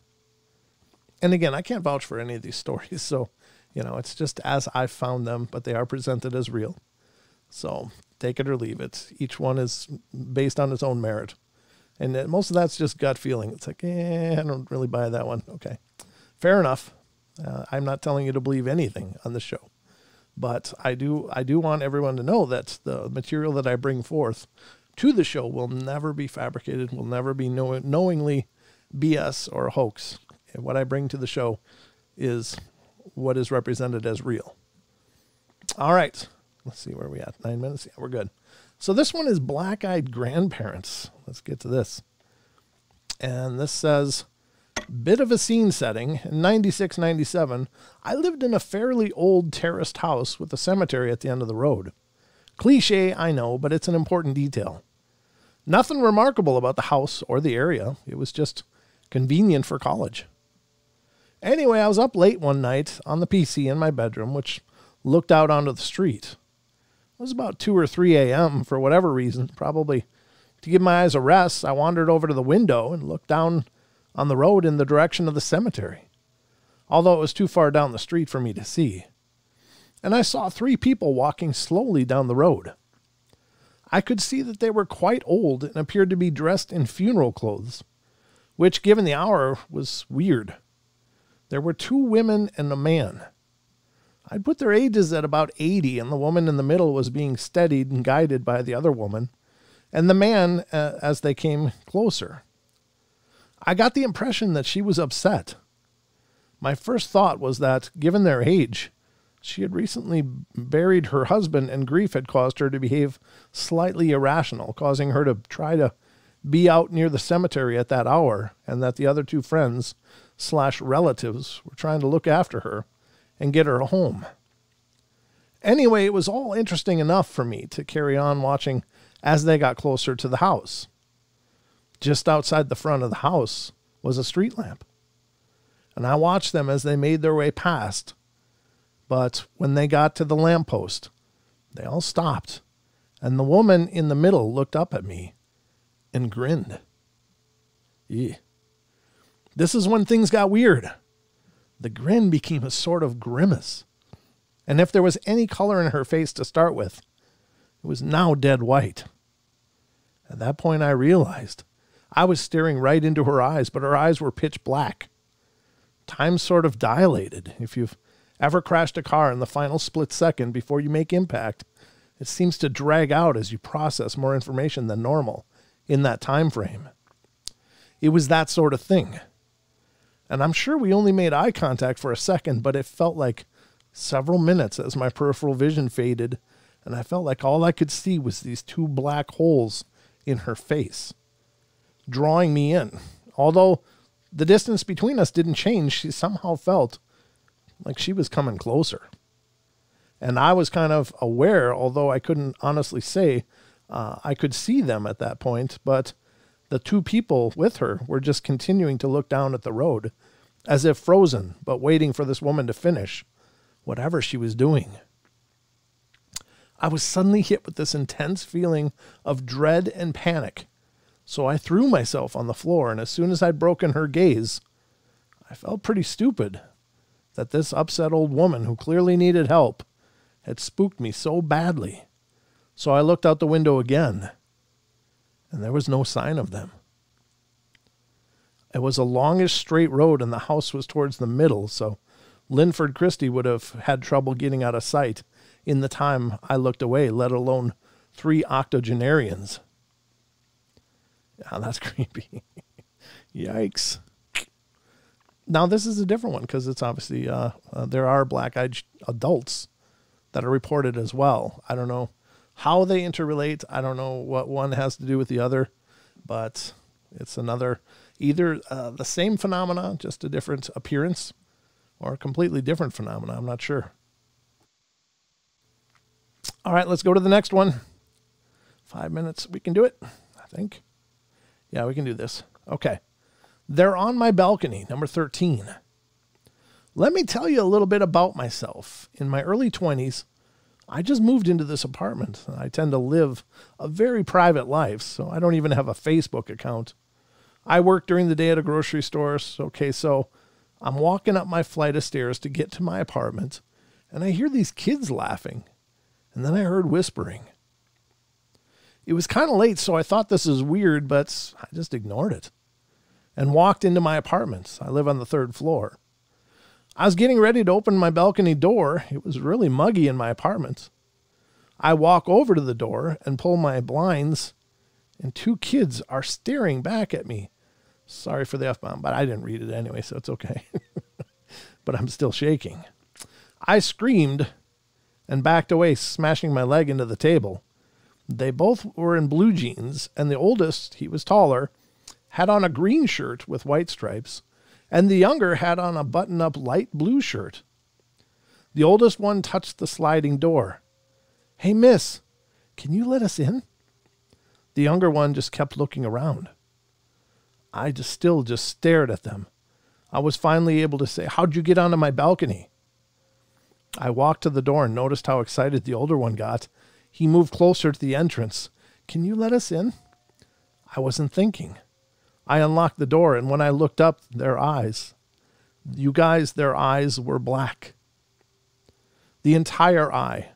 Speaker 1: And again, I can't vouch for any of these stories, so, it's just as I found them, but they are presented as real. So take it or leave it. Each one is based on its own merit. And most of that's just gut feeling. It's like, I don't really buy that one. Okay, fair enough. I'm not telling you to believe anything on the show. But I do want everyone to know that the material that I bring forth to the show will never be fabricated, will never be knowingly BS or a hoax. And what I bring to the show is what is represented as real. All right. Let's see where we at. 9 minutes. Yeah, we're good. So this one is Black-Eyed Grandparents. Let's get to this. And this says, bit of a scene setting. In 96, 97, I lived in a fairly old terraced house with a cemetery at the end of the road. Cliche, I know, but it's an important detail. Nothing remarkable about the house or the area. It was just convenient for college. Anyway, I was up late one night on the PC in my bedroom, which looked out onto the street. It was about 2 or 3 a.m. for whatever reason, probably to give my eyes a rest. I wandered over to the window and looked down on the road in the direction of the cemetery, although it was too far down the street for me to see. And I saw 3 people walking slowly down the road. I could see that they were quite old and appeared to be dressed in funeral clothes, which, given the hour, was weird. There were 2 women and a man. I'd put their ages at about 80, and the woman in the middle was being steadied and guided by the other woman, and the man as they came closer. I got the impression that she was upset. My first thought was that, given their age, she had recently buried her husband, and grief had caused her to behave slightly irrational, causing her to try to be out near the cemetery at that hour, and that the other 2 friends/relatives were trying to look after her and get her home. Anyway, it was all interesting enough for me to carry on watching as they got closer to the house. Just outside the front of the house was a street lamp, and I watched them as they made their way past. But when they got to the lamppost, they all stopped, and the woman in the middle looked up at me and grinned. Yeah. This is when things got weird. The grin became a sort of grimace, and if there was any color in her face to start with, it was now dead white. At that point, I realized I was staring right into her eyes, but her eyes were pitch black. Time sort of dilated. If you've ever crashed a car in the final split second before you make impact, it seems to drag out as you process more information than normal in that time frame. It was that sort of thing. And I'm sure we only made eye contact for a second, but it felt like several minutes as my peripheral vision faded, and I felt like all I could see was these 2 black holes in her face, drawing me in. Although the distance between us didn't change, she somehow felt like she was coming closer. And I was kind of aware, although I couldn't honestly say I could see them at that point, but the 2 people with her were just continuing to look down at the road, as if frozen, but waiting for this woman to finish whatever she was doing. I was suddenly hit with this intense feeling of dread and panic, so I threw myself on the floor, and as soon as I'd broken her gaze, I felt pretty stupid that this upset old woman who clearly needed help had spooked me so badly. So I looked out the window again, and there was no sign of them. It was a longish straight road, and the house was towards the middle, so Linford Christie would have had trouble getting out of sight in the time I looked away, let alone 3 octogenarians. Yeah, that's creepy. Yikes. Now, this is a different one because it's obviously, there are black-eyed adults that are reported as well. I don't know how they interrelate. I don't know what one has to do with the other, but it's another, either the same phenomena, just a different appearance, or a completely different phenomena. I'm not sure. All right, let's go to the next one. 5 minutes. We can do it, I think. Yeah, we can do this. Okay. They're on my balcony, number 13. Let me tell you a little bit about myself. In my early 20s, I just moved into this apartment. I tend to live a very private life, so I don't even have a Facebook account. I work during the day at a grocery store. Okay, so I'm walking up my flight of stairs to get to my apartment, and I hear these kids laughing, and then I heard whispering. It was kind of late, so I thought this is weird, but I just ignored it and walked into my apartment. I live on the 3rd floor. I was getting ready to open my balcony door. It was really muggy in my apartment. I walk over to the door and pull my blinds, and 2 kids are staring back at me. Sorry for the F-bomb, but I didn't read it anyway, so it's okay. But I'm still shaking. I screamed and backed away, smashing my leg into the table. They both were in blue jeans, and the oldest, he was taller, had on a green shirt with white stripes, and the younger had on a button-up light blue shirt. The oldest one touched the sliding door. "Hey, miss, can you let us in?" The younger one just kept looking around. I still stared at them. I was finally able to say, "How'd you get onto my balcony?" I walked to the door and noticed how excited the older one got. He moved closer to the entrance. "Can you let us in?" I wasn't thinking. I unlocked the door, and when I looked up, their eyes, you guys, their eyes were black. The entire eye.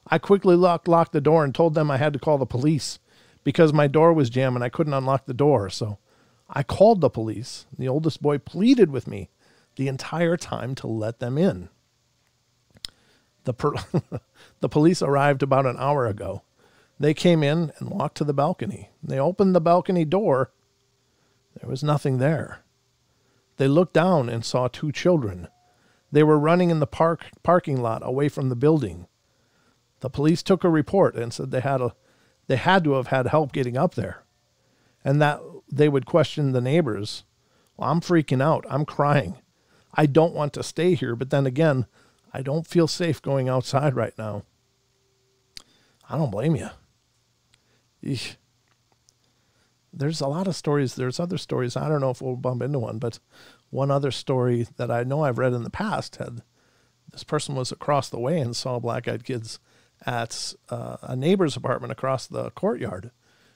Speaker 1: I quickly locked the door and told them I had to call the police because my door was jammed and I couldn't unlock the door. So I called the police. The oldest boy pleaded with me the entire time to let them in. The police arrived about an hour ago. They came in and walked to the balcony. They opened the balcony door. There was nothing there. They looked down and saw 2 children. They were running in the parking lot away from the building. The police took a report and said they had to have had help getting up there, and that they would question the neighbors. Well, I'm freaking out. I'm crying. I don't want to stay here, but then again, I don't feel safe going outside right now. I don't blame you. Eesh. There's a lot of stories. There's other stories. I don't know if we'll bump into one, but one other story that I know I've read in the past had this person was across the way and saw black-eyed kids at a neighbor's apartment across the courtyard.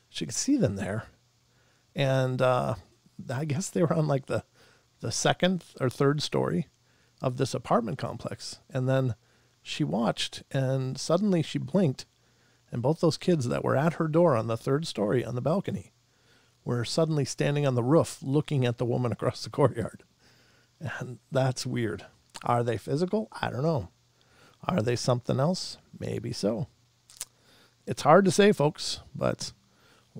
Speaker 1: She could see them there. And I guess they were on like the 2nd or 3rd story of this apartment complex. And then she watched, and suddenly she blinked, and both those kids that were at her door on the 3rd story on the balcony were suddenly standing on the roof looking at the woman across the courtyard. And that's weird. Are they physical? I don't know. Are they something else? Maybe so. It's hard to say, folks, but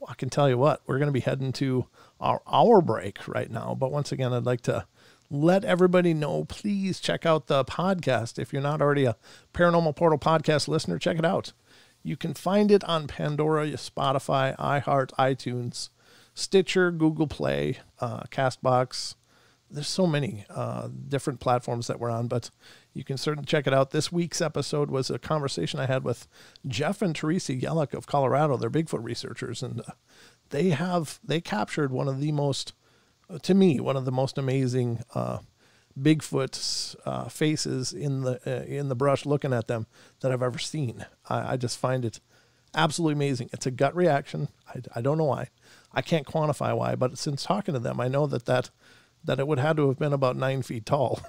Speaker 1: I can tell you what, we're going to be heading to our hour break right now. But once again, I'd like to let everybody know, please check out the podcast. If you're not already a Paranormal Portal podcast listener, check it out. You can find it on Pandora, Spotify, iHeart, iTunes, Stitcher, Google Play, CastBox. There's so many different platforms that we're on, but you can certainly check it out. This week's episode was a conversation I had with Jeff and Teresa Yellick of Colorado. They're Bigfoot researchers, and they captured one of the most, to me, one of the most amazing Bigfoot's faces in the brush looking at them that I've ever seen. I just find it absolutely amazing. It's a gut reaction. I don't know why. I can't quantify why, but since talking to them, I know that it would have to have been about 9 feet tall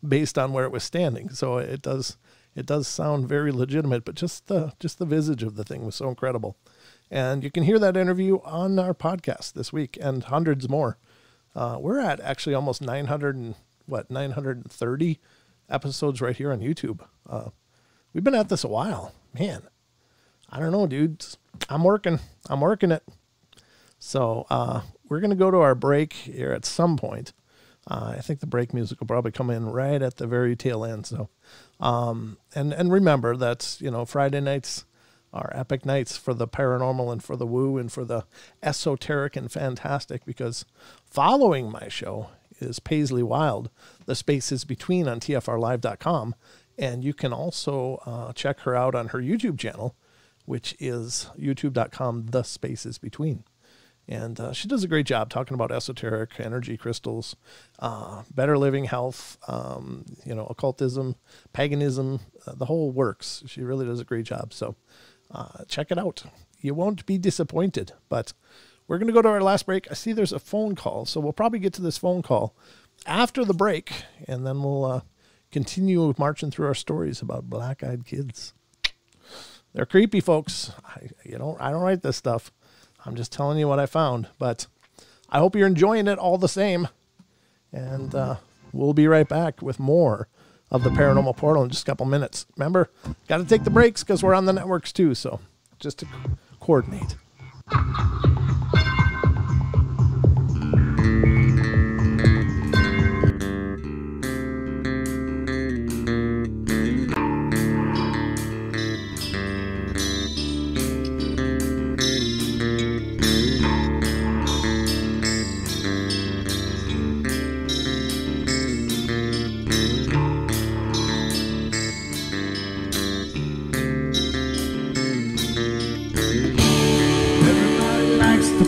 Speaker 1: based on where it was standing. So it does sound very legitimate, but just the visage of the thing was so incredible. And you can hear that interview on our podcast this week and hundreds more. We're at actually almost 930 episodes right here on YouTube. We've been at this a while, man. I don't know, dudes. I'm working it. So, we're going to go to our break here at some point. I think the break music will probably come in right at the very tail end. So, and remember that, Friday nights are epic nights for the paranormal and for the woo and for the esoteric and fantastic, because following my show is Paisley Wild, The Spaces Between on TFRlive.com. And you can also check her out on her YouTube channel, which is youtube.com, The Spaces Between. And she does a great job talking about esoteric energy crystals, better living, health, occultism, paganism, the whole works. She really does a great job. So check it out. You won't be disappointed. But we're going to go to our last break. I see there's a phone call, so we'll probably get to this phone call after the break, and then we'll continue marching through our stories about black-eyed kids. They're creepy, folks. I don't write this stuff. I'm just telling you what I found, but I hope you're enjoying it all the same. And we'll be right back with more of the Paranormal Portal in just a couple minutes. Remember, got to take the breaks because we're on the networks too, so just to coordinate.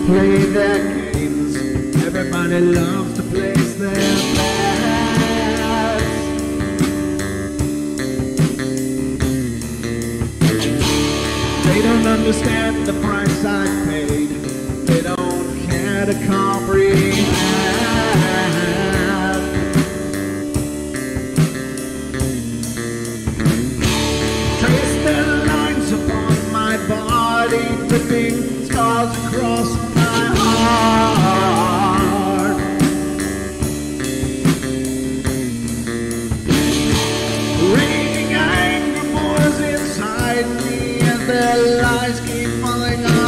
Speaker 2: Play their games. Everybody loves to place their bets. They don't understand the price I paid. They don't care to comprehend. Trace their lines upon my body, dripping scars across my heart. Raging anger pours inside me as their lies keep falling apart.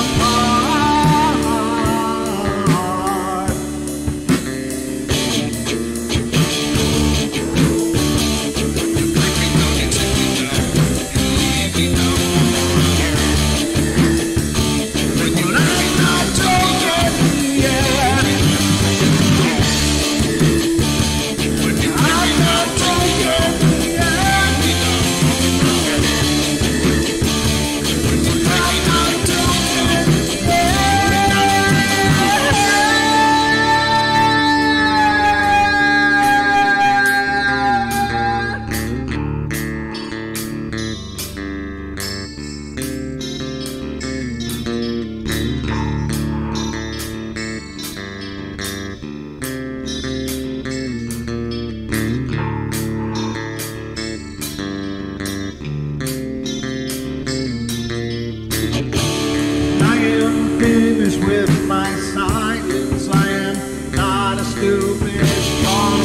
Speaker 2: With my silence, I am not a stupid boy.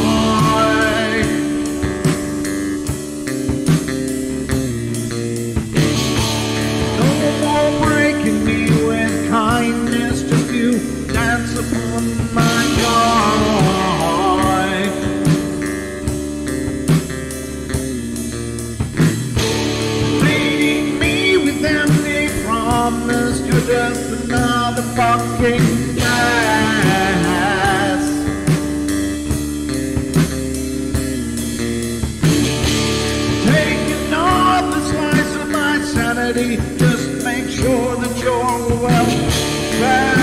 Speaker 2: No more breaking me with kindness, just you dance upon my joy. Leading me with empty promise, you're just another fucking gas. Taking off the slice of my sanity, just make sure that you're well fed.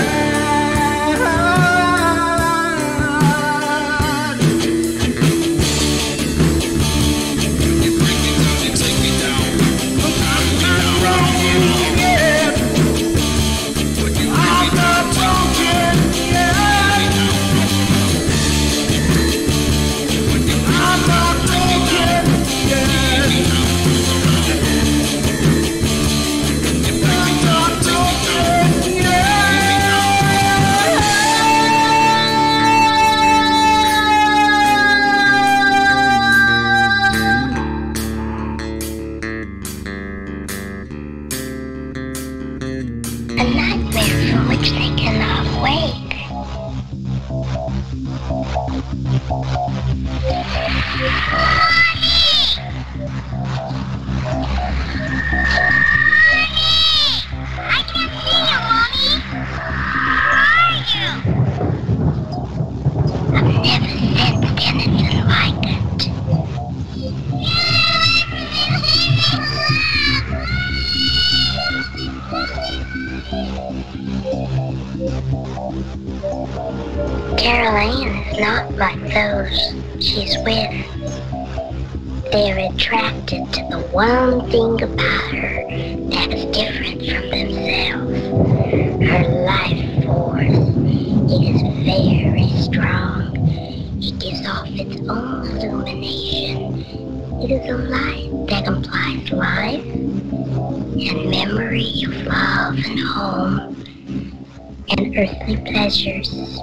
Speaker 3: Carol Ann is not like those she's with. They're attracted to the one thing about her that's different from themselves. Her life force is very strong. It gives off its own illumination. It is a light that implies life and memory of love and home and earthly pleasures.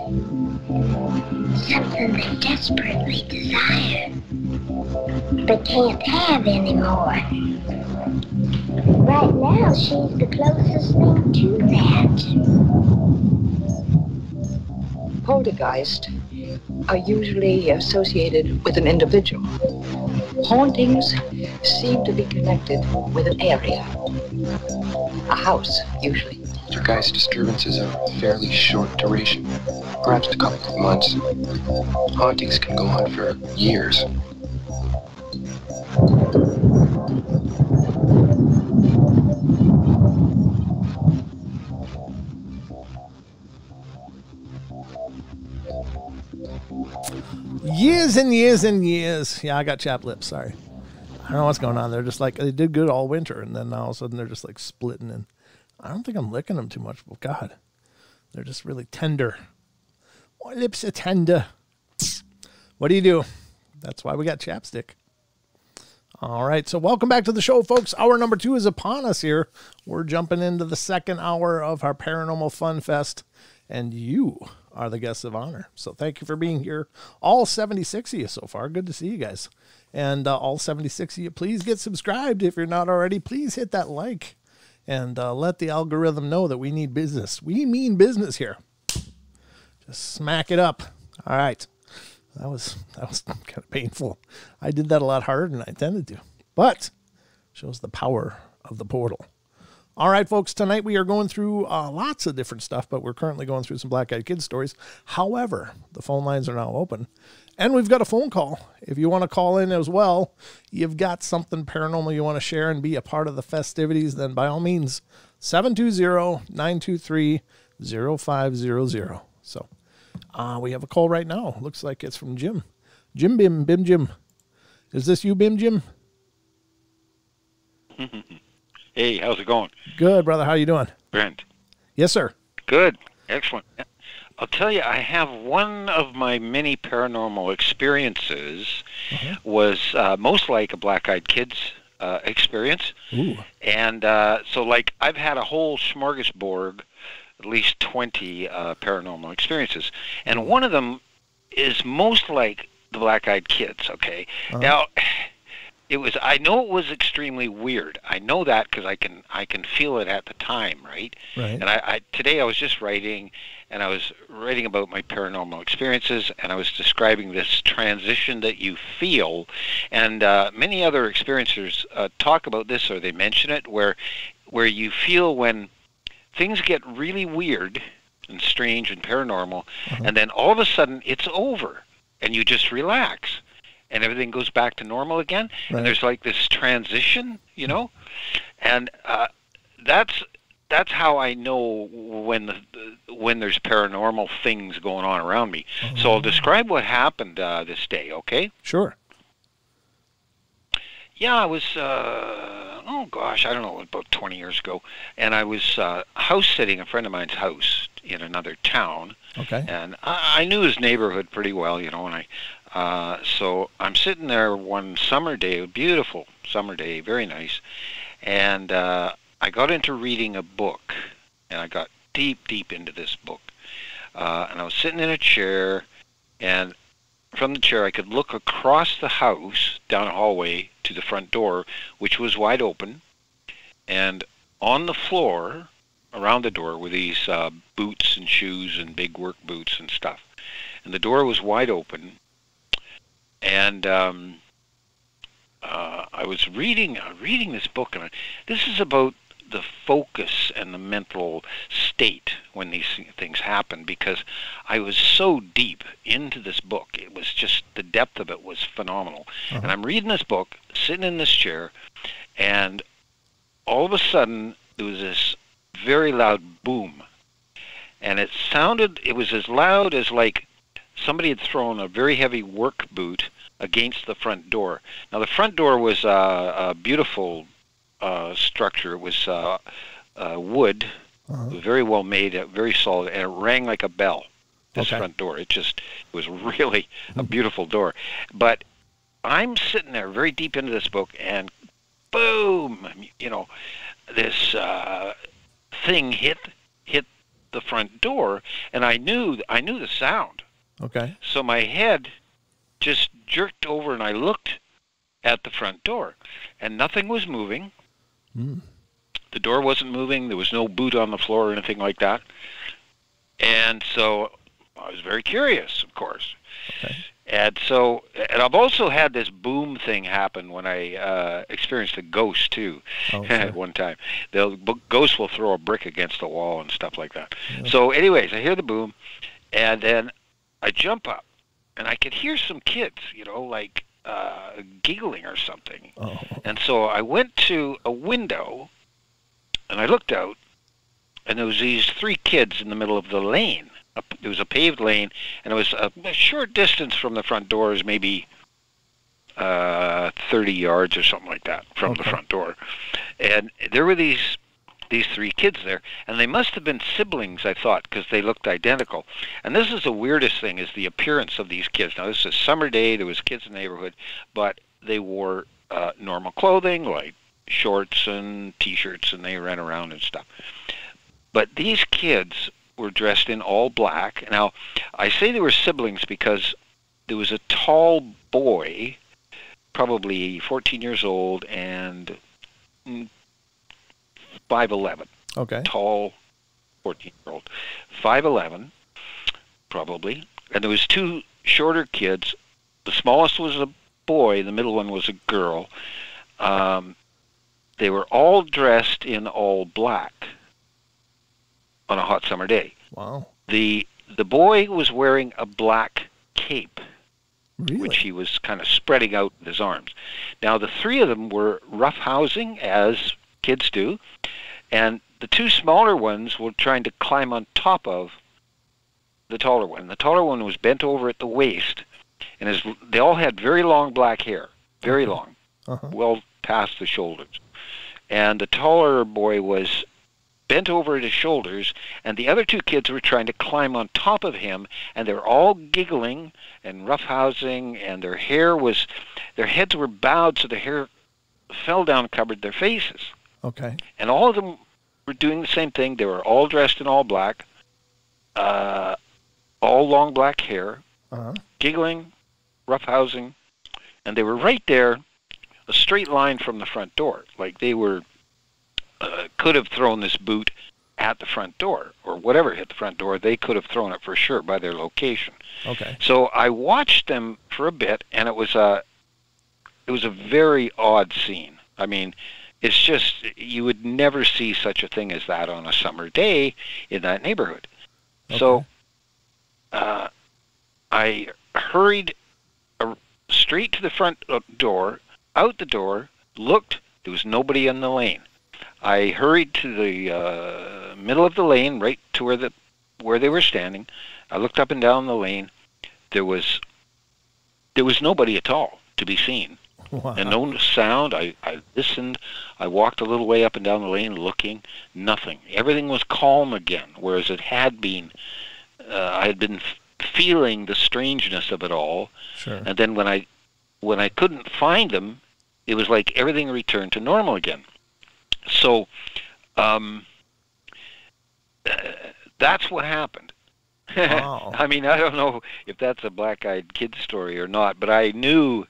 Speaker 3: Something they desperately desire, but can't have anymore. Right now, she's the closest thing to that.
Speaker 4: Poltergeist are usually associated with an individual. Hauntings seem to be connected with an area. A house, usually.
Speaker 5: Poltergeist disturbances are fairly short duration, perhaps a couple of months. Hauntings can go on for years.
Speaker 1: Years and years and years. Yeah, I got chapped lips. Sorry. I don't know what's going on. They're just like, they did good all winter, and then all of a sudden they're just like splitting. And I don't think I'm licking them too much, but God, they're just really tender. My lips are tender. What do you do? That's why we got chapstick. All right, so welcome back to the show, folks. Hour number 2 is upon us here. We're jumping into the second hour of our Paranormal Fun Fest, and you are the guests of honor. So thank you for being here. All 76 of you so far. Good to see you guys. And all 76 of you, please get subscribed. If you're not already, please hit that like and let the algorithm know that we need business. We mean business here. Just smack it up. All right. That was kind of painful. I did that a lot harder than I intended to, but shows the power of the portal. All right, folks, tonight we are going through lots of different stuff, but we're currently going through some Black-Eyed Kids stories. However, the phone lines are now open, and we've got a phone call. If you want to call in as well, you've got something paranormal you want to share and be a part of the festivities, then by all means, 720-923-0500. So we have a call right now. Looks like it's from Jim. Bim Jim. Is this you, Bim Jim?
Speaker 6: Hey, how's it going?
Speaker 1: Good, brother. How you doing?
Speaker 6: Brent.
Speaker 1: Yes, sir.
Speaker 6: Good. Excellent. I'll tell you, I have one of my many paranormal experiences was most like a Black-Eyed Kids experience.
Speaker 1: Ooh.
Speaker 6: And so, like, I've had a whole smorgasbord, at least 20 paranormal experiences. And one of them is most like the Black-Eyed Kids, okay? Now, I know it was extremely weird. I know that because I can feel it at the time, right?
Speaker 1: Right.
Speaker 6: And today I was just writing, and I was writing about my paranormal experiences, and I was describing this transition that you feel, and many other experiencers talk about this, or they mention it, where you feel when things get really weird and strange and paranormal, and then all of a sudden it's over, and you just relax. And everything goes back to normal again,
Speaker 1: right.
Speaker 6: And there's like this transition, you know, and that's how I know when there's paranormal things going on around me. So I'll describe what happened this day, okay?
Speaker 1: Sure.
Speaker 6: Yeah, I was I don't know, about 20 years ago, and I was house sitting a friend of mine's house in another town.
Speaker 1: Okay.
Speaker 6: And I knew his neighborhood pretty well, you know, and so I'm sitting there one summer day, a beautiful summer day, very nice, and I got into reading a book, and I got deep into this book, and I was sitting in a chair, and from the chair I could look across the house, down a hallway, to the front door, which was wide open, and on the floor, around the door, were these boots and shoes and big work boots and stuff, and the door was wide open. And I was reading this book, and this is about the focus and the mental state when these things happen, because I was so deep into this book. It was just, the depth of it was phenomenal. And I'm reading this book, sitting in this chair, and all of a sudden there was this very loud boom. And it was as loud as like somebody had thrown a very heavy work boot against the front door. Now, the front door was a beautiful structure. It was wood, very well made, very solid, and it rang like a bell, this front door. It was really a beautiful door. But I'm sitting there very deep into this book, and boom, this thing hit the front door, and I knew the sound.
Speaker 1: Okay.
Speaker 6: So my head just jerked over, and I looked at the front door, and nothing was moving. The door wasn't moving. There was no boot on the floor or anything like that. And so I was very curious, of course.
Speaker 1: Okay.
Speaker 6: And I've also had this boom thing happen when I experienced a ghost, too, at one time. The ghost will throw a brick against the wall and stuff like that. Yeah. So anyways, I hear the boom, and then I jump up, and I could hear some kids, like giggling or something. Oh. And so I went to a window, and I looked out, and there was these 3 kids in the middle of the lane. It was a paved lane, and it was a short distance from the front doors, maybe 30 yards or something like that from the front door. And there were these 3 kids there, and they must have been siblings, I thought, because they looked identical. And this is the weirdest thing, is the appearance of these kids. Now, this is a summer day. There was kids in the neighborhood, but they wore normal clothing, like shorts and T-shirts, and they ran around and stuff. But these kids were dressed in all black. Now, I say they were siblings because there was a tall boy, probably 14 years old, and 5'11".
Speaker 1: Okay.
Speaker 6: Tall 14-year-old. 5'11", probably. And there was 2 shorter kids. The smallest was a boy. The middle one was a girl. They were all dressed in all black on a hot summer day.
Speaker 1: Wow.
Speaker 6: The boy was wearing a black cape,
Speaker 1: really?
Speaker 6: Which he was kind of spreading out with his arms. Now, the 3 of them were roughhousing, as kids do, and the 2 smaller ones were trying to climb on top of the taller one. The taller one was bent over at the waist, and they all had very long black hair, very long, well past the shoulders. And the taller boy was bent over at his shoulders, and the other 2 kids were trying to climb on top of him, and they're all giggling and roughhousing, and their heads were bowed, so their hair fell down and covered their faces.
Speaker 1: Okay.
Speaker 6: And all of them were doing the same thing. They were all dressed in all black, all long black hair, giggling, roughhousing, and they were right there, a straight line from the front door. Like they were could have thrown this boot at the front door, or whatever hit the front door. They could have thrown it for sure by their location.
Speaker 1: Okay.
Speaker 6: So I watched them for a bit, and it was a very odd scene. I mean, it's just, you would never see such a thing as that on a summer day in that neighborhood. Okay. So I hurried straight to the front door, out the door, looked, there was nobody in the lane. I hurried to the middle of the lane, right to where they were standing. I looked up and down the lane. There was nobody at all to be seen. Wow. And no sound. I listened. I walked a little way up and down the lane looking. Nothing. Everything was calm again, whereas it had been. I had been feeling the strangeness of it all.
Speaker 1: Sure.
Speaker 6: And then when I couldn't find them, it was like everything returned to normal again. So that's what happened.
Speaker 1: Wow.
Speaker 6: I mean, I don't know if that's a black-eyed kid story or not, but I knew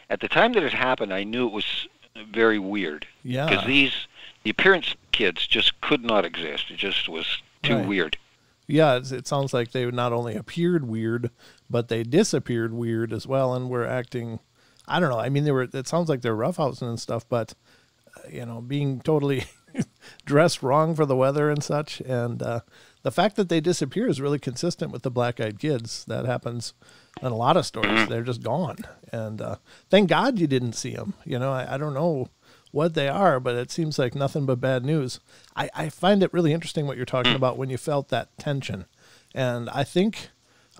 Speaker 6: at the time that it happened, I knew it was very weird.
Speaker 1: Yeah.
Speaker 6: Because the appearance kids just could not exist. It just was too weird.
Speaker 1: Yeah, it sounds like they not only appeared weird, but they disappeared weird as well, and were acting, I don't know. I mean, it sounds like they're roughhousing and stuff, but being totally dressed wrong for the weather and such. And the fact that they disappear is really consistent with the black-eyed kids. That happens in a lot of stories. They're just gone. And thank God you didn't see them. I don't know what they are, but it seems like nothing but bad news. I find it really interesting what you're talking about when you felt that tension. And I think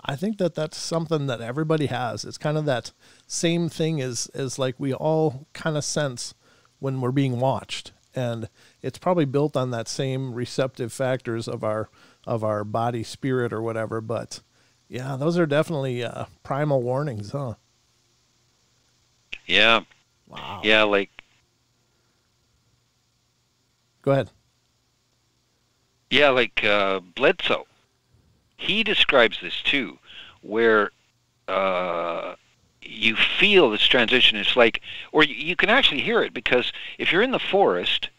Speaker 1: I think that that's something that everybody has. It's kind of that same thing as like we all kind of sense when we're being watched. And it's probably built on that same receptive factors of our body, spirit, or whatever. But yeah, those are definitely primal warnings, huh?
Speaker 6: Yeah.
Speaker 1: Wow.
Speaker 6: Yeah, like,
Speaker 1: Go ahead.
Speaker 6: yeah, like Bledsoe. He describes this too, where you feel this transition. It's like, or you can actually hear it, because if you're in the forest,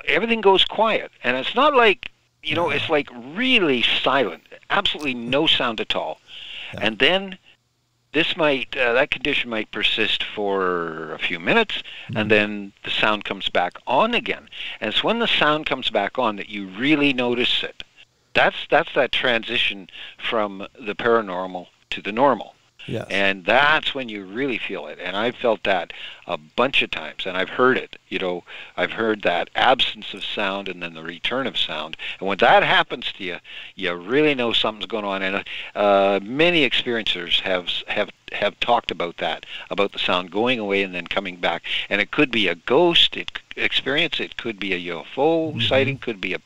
Speaker 6: everything goes quiet, and it's not like, you know, it's like really silent, absolutely no sound at all.
Speaker 1: Yeah.
Speaker 6: And then this might, that condition might persist for a few minutes, and then the sound comes back on again. And it's when the sound comes back on that you really notice it. That's that transition from the paranormal to the normal.
Speaker 1: Yes.
Speaker 6: And that's when you really feel it. And I've felt that a bunch of times, and I've heard it. You know, I've heard that absence of sound and then the return of sound. And when that happens to you, you really know something's going on. And many experiencers have talked about that, about the sound going away and then coming back. And it could be a ghost experience. It could be a UFO sighting. Could be a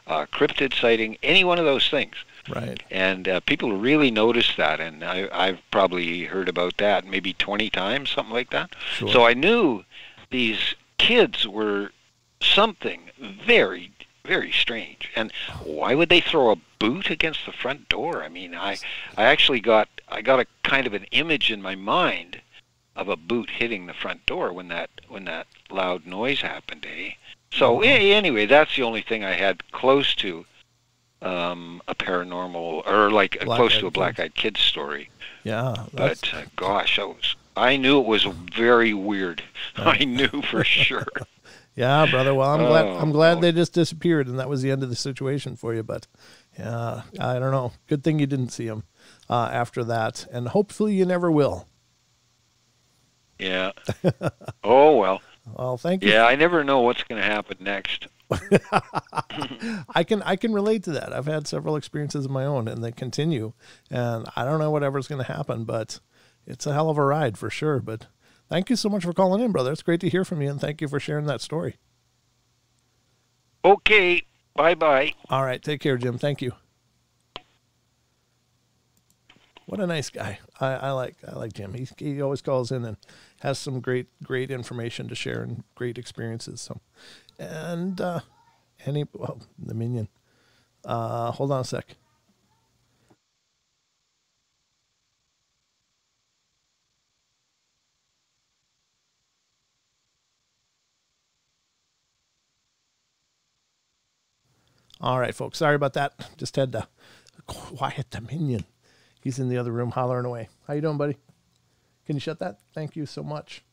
Speaker 6: cryptid sighting. Any one of those things.
Speaker 1: Right.
Speaker 6: And people really notice that, and I've probably heard about that maybe 20 times, something like that.
Speaker 1: Sure.
Speaker 6: So I knew these kids were something very, very strange. And why would they throw a boot against the front door? I mean, I actually got a kind of an image in my mind of a boot hitting the front door when that loud noise happened, eh? So anyway, that's the only thing I had close to a paranormal, or like close to a black-eyed kid story.
Speaker 1: Yeah.
Speaker 6: But gosh, I knew it was very weird. I knew for sure.
Speaker 1: Yeah, brother. Well, I'm glad they just disappeared, and that was the end of the situation for you. But yeah, I don't know. Good thing you didn't see them after that, and hopefully you never will.
Speaker 6: Yeah. Oh well.
Speaker 1: Well, thank you.
Speaker 6: Yeah, I never know what's going to happen next.
Speaker 1: I can relate to that. I've had several experiences of my own, and they continue. And I don't know whatever's going to happen, but it's a hell of a ride for sure. But thank you so much for calling in, brother. It's great to hear from you, and thank you for sharing that story.
Speaker 6: Okay. Bye-bye.
Speaker 1: All right. Take care, Jim. Thank you. What a nice guy. I like Jim. He always calls in and has some great information to share and great experiences. So, and the minion. Hold on a sec. All right, folks. Sorry about that. Just had to quiet the minion. He's in the other room hollering away. How you doing, buddy? Can you shut that? Thank you so much.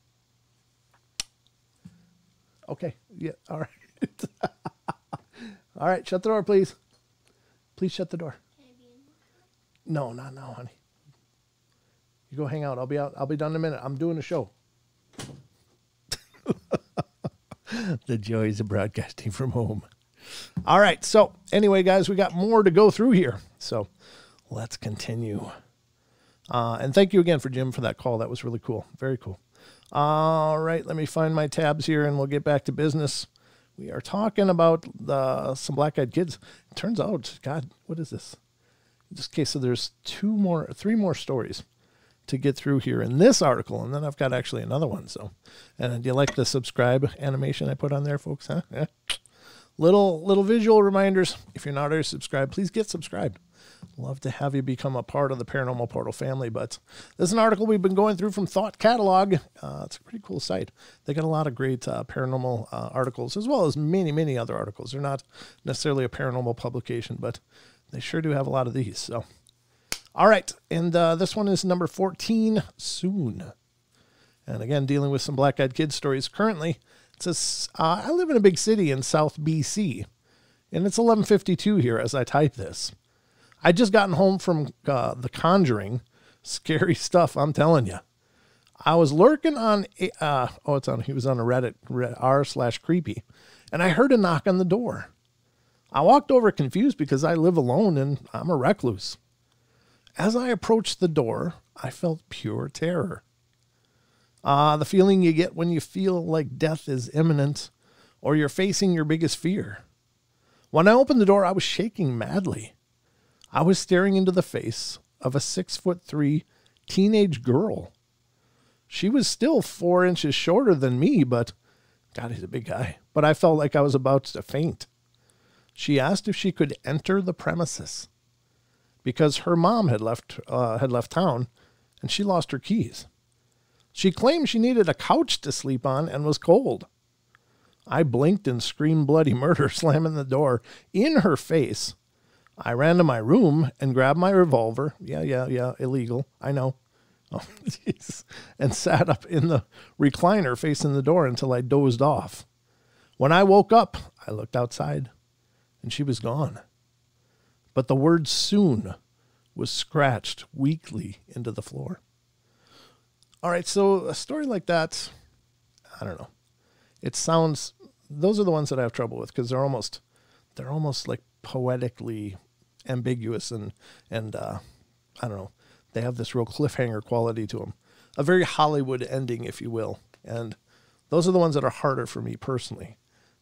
Speaker 1: Okay. Yeah. All right. All right. Shut the door, please. Please shut the door. No, not now, honey. You go hang out. I'll be out. I'll be done in a minute. I'm doing a show. The joys of broadcasting from home. All right. So anyway, guys, we got more to go through here. So let's continue. And thank you again for Jim for that call. That was really cool. Very cool. All right. Let me find my tabs here and we'll get back to business. We are talking about some black-eyed kids. It turns out, God, what is this? In this case, so there's three more stories to get through here in this article. And then I've got actually another one. So, and do you like the subscribe animation I put on there, folks? Huh? Yeah. Little visual reminders. If you're not already subscribed, please get subscribed. Love to have you become a part of the Paranormal Portal family. But this is an article we've been going through from Thought Catalog. It's a pretty cool site. They got a lot of great paranormal articles, as well as many, many other articles. They're not necessarily a paranormal publication, but they sure do have a lot of these. So, all right. And this one is number 14, Soon. And again, dealing with some black-eyed kids stories. Currently, it says, I live in a big city in South BC, and it's 11:52 here as I type this. I just gotten home from The Conjuring. Scary stuff, I'm telling you. I was lurking on, he was on a Reddit, r/creepy, and I heard a knock on the door. I walked over confused because I live alone and I'm a recluse. As I approached the door, I felt pure terror. The feeling you get when you feel like death is imminent or you're facing your biggest fear. When I opened the door, I was shaking madly. I was staring into the face of a 6'3" teenage girl. She was still 4 inches shorter than me, but God, he's a big guy. But I felt like I was about to faint. She asked if she could enter the premises because her mom had left town and she lost her keys. She claimed she needed a couch to sleep on and was cold. I blinked and screamed bloody murder, slamming the door in her face. I ran to my room and grabbed my revolver. Yeah, illegal. I know. Oh, geez. And sat up in the recliner facing the door until I dozed off. When I woke up, I looked outside and she was gone. But the word soon was scratched weakly into the floor. All right, so a story like that, I don't know. It sounds, those are the ones that I have trouble with because they're almost like poetically ambiguous and I don't know. They have this real cliffhanger quality to them. A very Hollywood ending, if you will. And those are the ones that are harder for me personally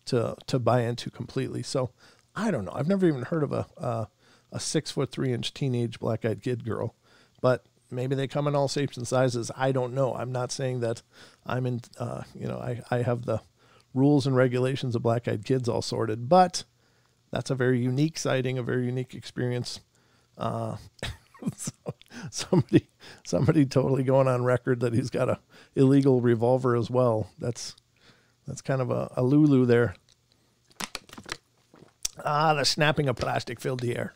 Speaker 1: to buy into completely. So I don't know. I've never even heard of a 6'3" teenage black-eyed kid girl, but maybe they come in all shapes and sizes. I don't know. I'm not saying that I'm in, I have the rules and regulations of black-eyed kids all sorted, but that's a very unique sighting, a very unique experience. Somebody totally going on record that he's got a illegal revolver as well. That's kind of a Lulu there. The snapping of plastic filled the air.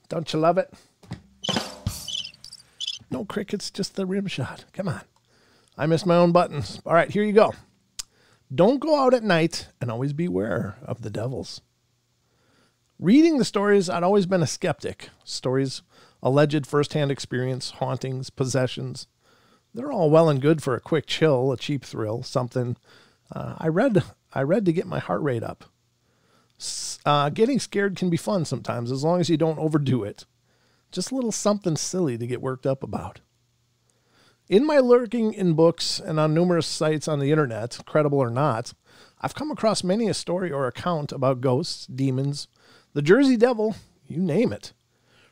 Speaker 1: Don't you love it? No crickets, just the rim shot. Come on. I missed my own buttons. All right, here you go. Don't go out at night and always beware of the devils. Reading the stories, I'd always been a skeptic. Stories, alleged firsthand experience, hauntings, possessions. They're all well and good for a quick chill, a cheap thrill, something. I read to get my heart rate up. Getting scared can be fun sometimes, as long as you don't overdo it. Just a little something silly to get worked up about. In my lurking in books and on numerous sites on the internet, credible or not, I've come across many a story or account about ghosts, demons, the Jersey Devil, you name it.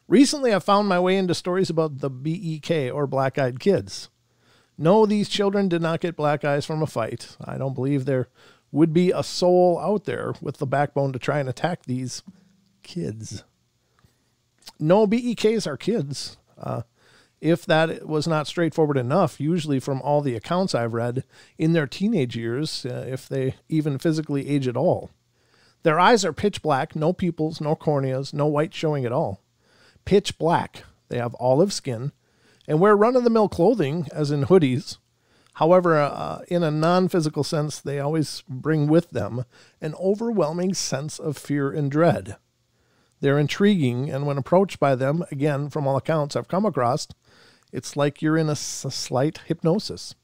Speaker 1: Recently, I found my way into stories about the BEK, or black-eyed kids. No, these children did not get black eyes from a fight. I don't believe there would be a soul out there with the backbone to try and attack these kids. No, BEKs are kids. If that was not straightforward enough, usually from all the accounts I've read, in their teenage years, if they even physically age at all. Their eyes are pitch black, no pupils, no corneas, no white showing at all. Pitch black. They have olive skin and wear run-of-the-mill clothing, as in hoodies. However, in a non-physical sense, they always bring with them an overwhelming sense of fear and dread. They're intriguing, and when approached by them, again, from all accounts I've come across, it's like you're in a slight hypnosis.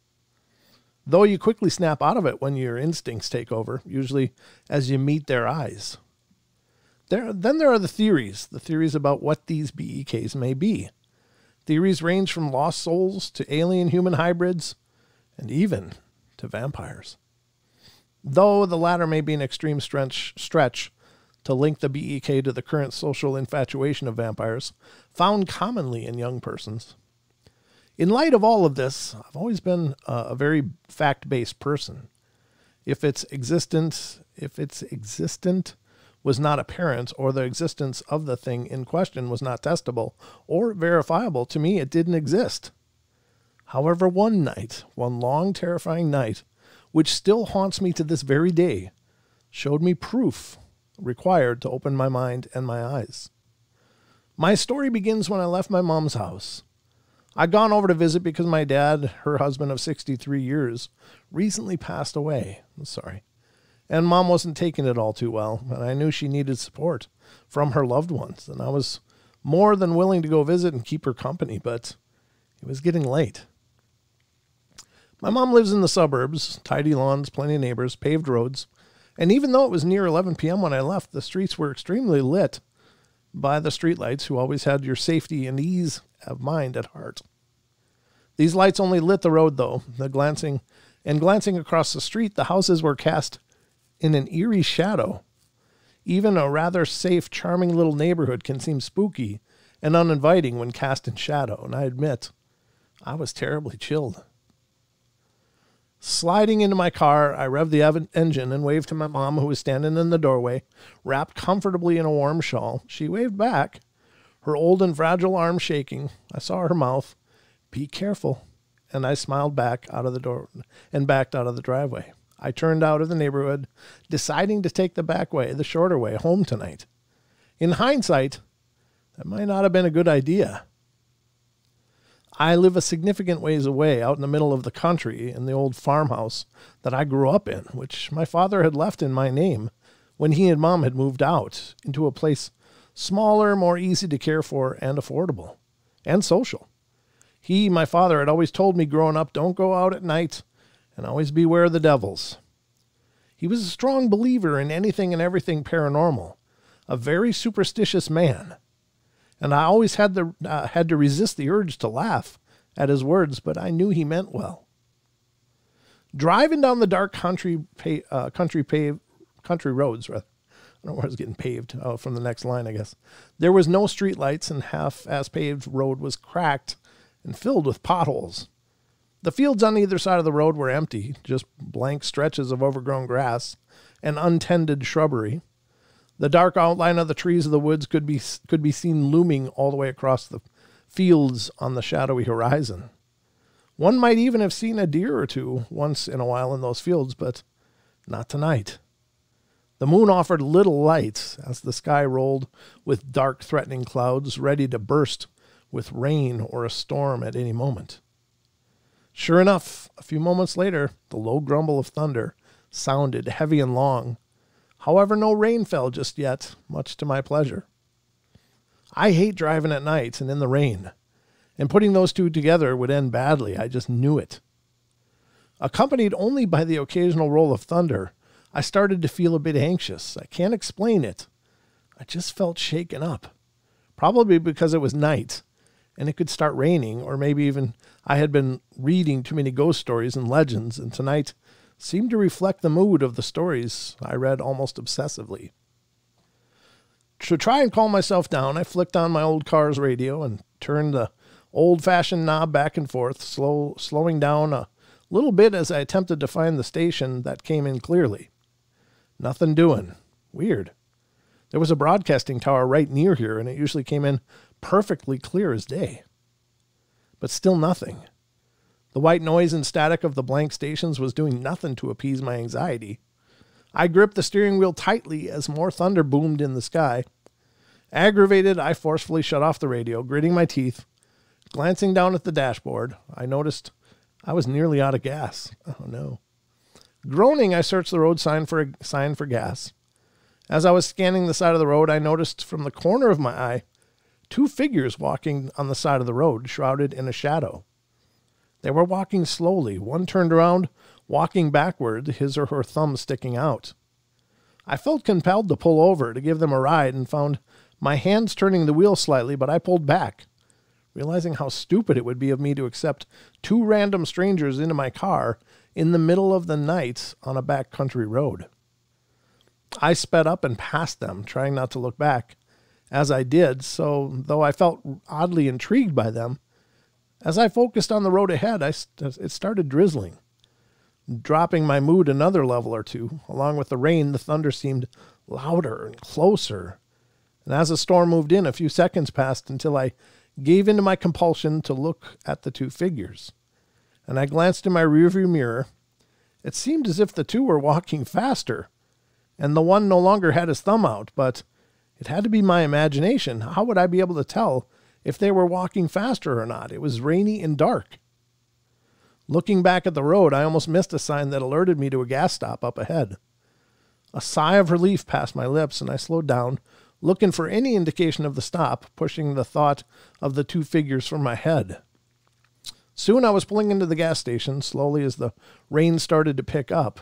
Speaker 1: Though you quickly snap out of it when your instincts take over, usually as you meet their eyes. Then there are the theories about what these BEKs may be. Theories range from lost souls to alien-human hybrids, and even to vampires. Though the latter may be an extreme stretch to link the BEK to the current social infatuation of vampires, found commonly in young persons. In light of all of this, I've always been a very fact-based person. If its existence was not apparent, or the existence of the thing in question was not testable or verifiable, to me it didn't exist. However, one long terrifying night, which still haunts me to this very day, showed me proof required to open my mind and my eyes. My story begins when I left my mom's house. I'd gone over to visit because my dad, her husband of 63 years, recently passed away. I'm sorry. And Mom wasn't taking it all too well, and I knew she needed support from her loved ones, and I was more than willing to go visit and keep her company, but it was getting late. My mom lives in the suburbs, tidy lawns, plenty of neighbors, paved roads, and even though it was near 11 p.m. when I left, the streets were extremely lit, by the streetlights who always had your safety and ease of mind at heart. These lights only lit the road, though. Glancing across the street, the houses were cast in an eerie shadow. Even a rather safe, charming little neighborhood can seem spooky and uninviting when cast in shadow, and I admit, I was terribly chilled. Sliding into my car, I revved the engine and waved to my mom, who was standing in the doorway, wrapped comfortably in a warm shawl. She waved back, her old and fragile arm shaking. I saw her mouth, "Be careful," and I smiled back out of the door and backed out of the driveway. I turned out of the neighborhood, deciding to take the back way, the shorter way, home tonight. In hindsight, that might not have been a good idea. I live a significant ways away, out in the middle of the country, in the old farmhouse that I grew up in, which my father had left in my name when he and Mom had moved out into a place smaller, more easy to care for, and affordable, and social. My father, had always told me growing up, don't go out at night, and always beware of the devils. He was a strong believer in anything and everything paranormal, a very superstitious man. And I always had to resist the urge to laugh at his words, but I knew he meant well. Driving down the dark country roads, rather. I don't know where I was getting paved. Oh, from the next line, I guess. There was no street lights, and half-as paved road was cracked and filled with potholes. The fields on either side of the road were empty, just blank stretches of overgrown grass and untended shrubbery. The dark outline of the trees of the woods could be seen looming all the way across the fields on the shadowy horizon. One might even have seen a deer or two once in a while in those fields, but not tonight. The moon offered little light as the sky rolled with dark, threatening clouds ready to burst with rain or a storm at any moment. Sure enough, a few moments later, the low grumble of thunder sounded heavy and long. However, no rain fell just yet, much to my pleasure. I hate driving at night and in the rain, and putting those two together would end badly. I just knew it. Accompanied only by the occasional roll of thunder, I started to feel a bit anxious. I can't explain it. I just felt shaken up, probably because it was night, and it could start raining, or maybe even I had been reading too many ghost stories and legends, and tonight seemed to reflect the mood of the stories I read almost obsessively. To try and calm myself down, I flicked on my old car's radio and turned the old-fashioned knob back and forth, slowing down a little bit as I attempted to find the station that came in clearly. Nothing doing. Weird. There was a broadcasting tower right near here, and it usually came in perfectly clear as day. But still nothing. The white noise and static of the blank stations was doing nothing to appease my anxiety. I gripped the steering wheel tightly as more thunder boomed in the sky. Aggravated, I forcefully shut off the radio, gritting my teeth. Glancing down at the dashboard, I noticed I was nearly out of gas. Oh no. Groaning, I searched the road sign for gas. As I was scanning the side of the road, I noticed from the corner of my eye 2 figures walking on the side of the road, shrouded in a shadow. They were walking slowly, one turned around, walking backward, his or her thumb sticking out. I felt compelled to pull over to give them a ride and found my hands turning the wheel slightly, but I pulled back, realizing how stupid it would be of me to accept 2 random strangers into my car in the middle of the night on a backcountry road. I sped up and passed them, trying not to look back. As I did, so though I felt oddly intrigued by them, as I focused on the road ahead, it started drizzling, dropping my mood another level or two. Along with the rain, the thunder seemed louder and closer. And as the storm moved in, a few seconds passed until I gave in to my compulsion to look at the 2 figures. And I glanced in my rearview mirror. It seemed as if the 2 were walking faster, and the one no longer had his thumb out, but it had to be my imagination. How would I be able to tell if they were walking faster or not? It was rainy and dark. Looking back at the road, I almost missed a sign that alerted me to a gas stop up ahead. A sigh of relief passed my lips, and I slowed down, looking for any indication of the stop, pushing the thought of the 2 figures from my head. Soon I was pulling into the gas station, slowly as the rain started to pick up.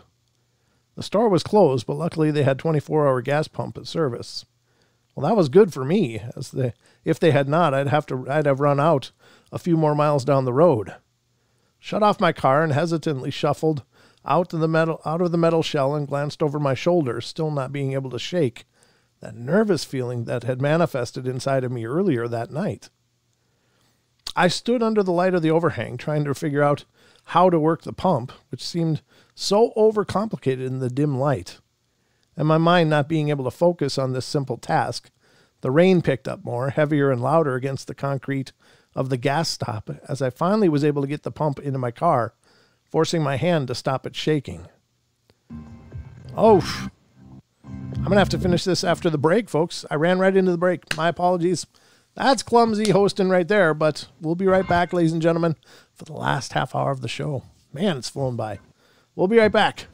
Speaker 1: The store was closed, but luckily they had 24-hour gas pump at service. Well, that was good for me, if they had not, I'd have run out a few more miles down the road. Shut off my car and hesitantly shuffled out of the metal shell and glanced over my shoulder, still not being able to shake that nervous feeling that had manifested inside of me earlier that night. I stood under the light of the overhang, trying to figure out how to work the pump, which seemed so overcomplicated in the dim light. And my mind not being able to focus on this simple task, the rain picked up more, heavier and louder against the concrete of the gas stop as I finally was able to get the pump into my car, forcing my hand to stop it shaking. Oh, I'm going to have to finish this after the break, folks. I ran right into the break. My apologies. That's clumsy hosting right there, but we'll be right back, ladies and gentlemen, for the last half hour of the show. Man, it's flown by. We'll be right back.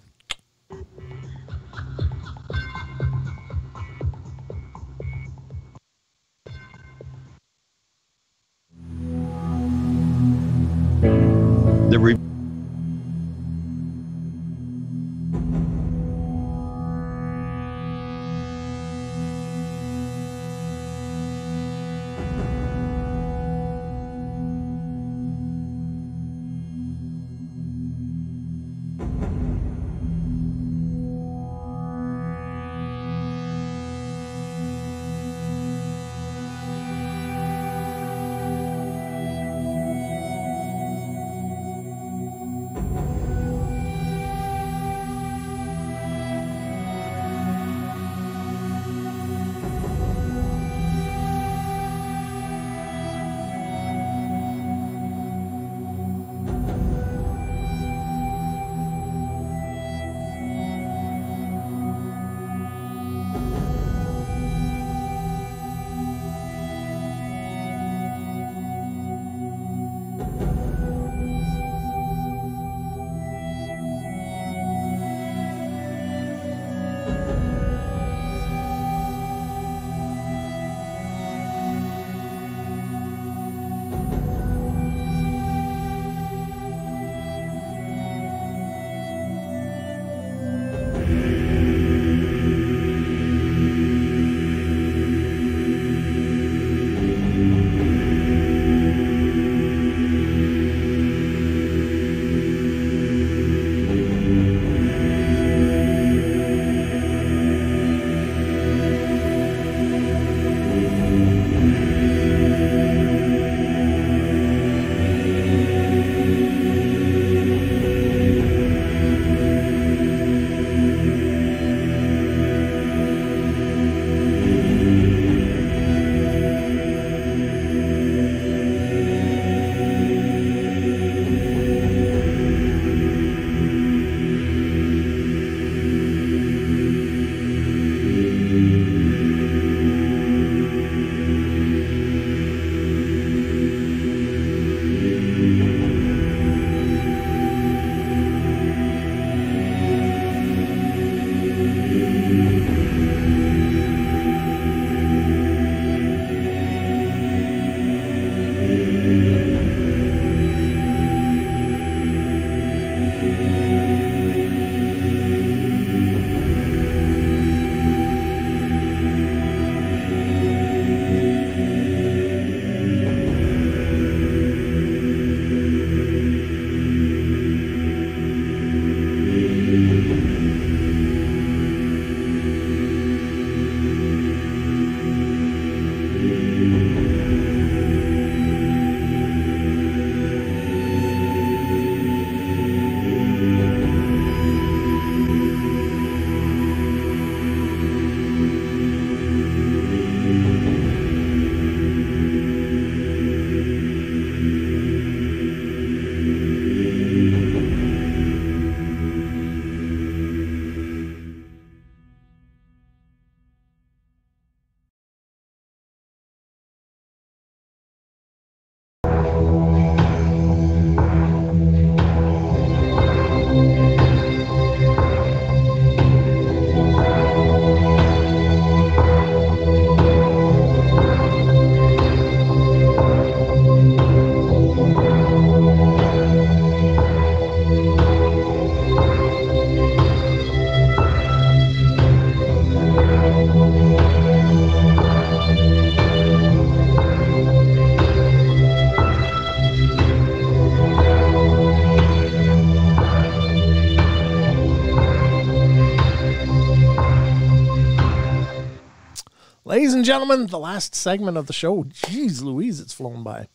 Speaker 1: Ladies and gentlemen, the last segment of the show. Jeez Louise, it's flown by.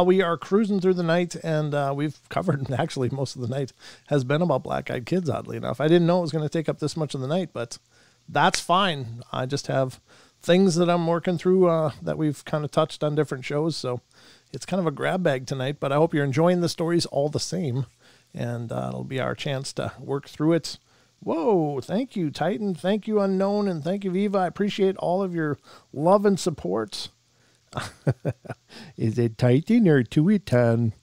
Speaker 1: We are cruising through the night, and we've covered, actually, most of the night has been about black-eyed kids, oddly enough. I didn't know it was going to take up this much of the night, but that's fine. I just have things that I'm working through that we've kind of touched on different shows, so it's kind of a grab bag tonight, but I hope you're enjoying the stories all the same, and it'll be our chance to work through it. Whoa, thank you, Titan. Thank you, Unknown, and thank you, Viva. I appreciate all of your love and support. Is it Titan or Tuitan?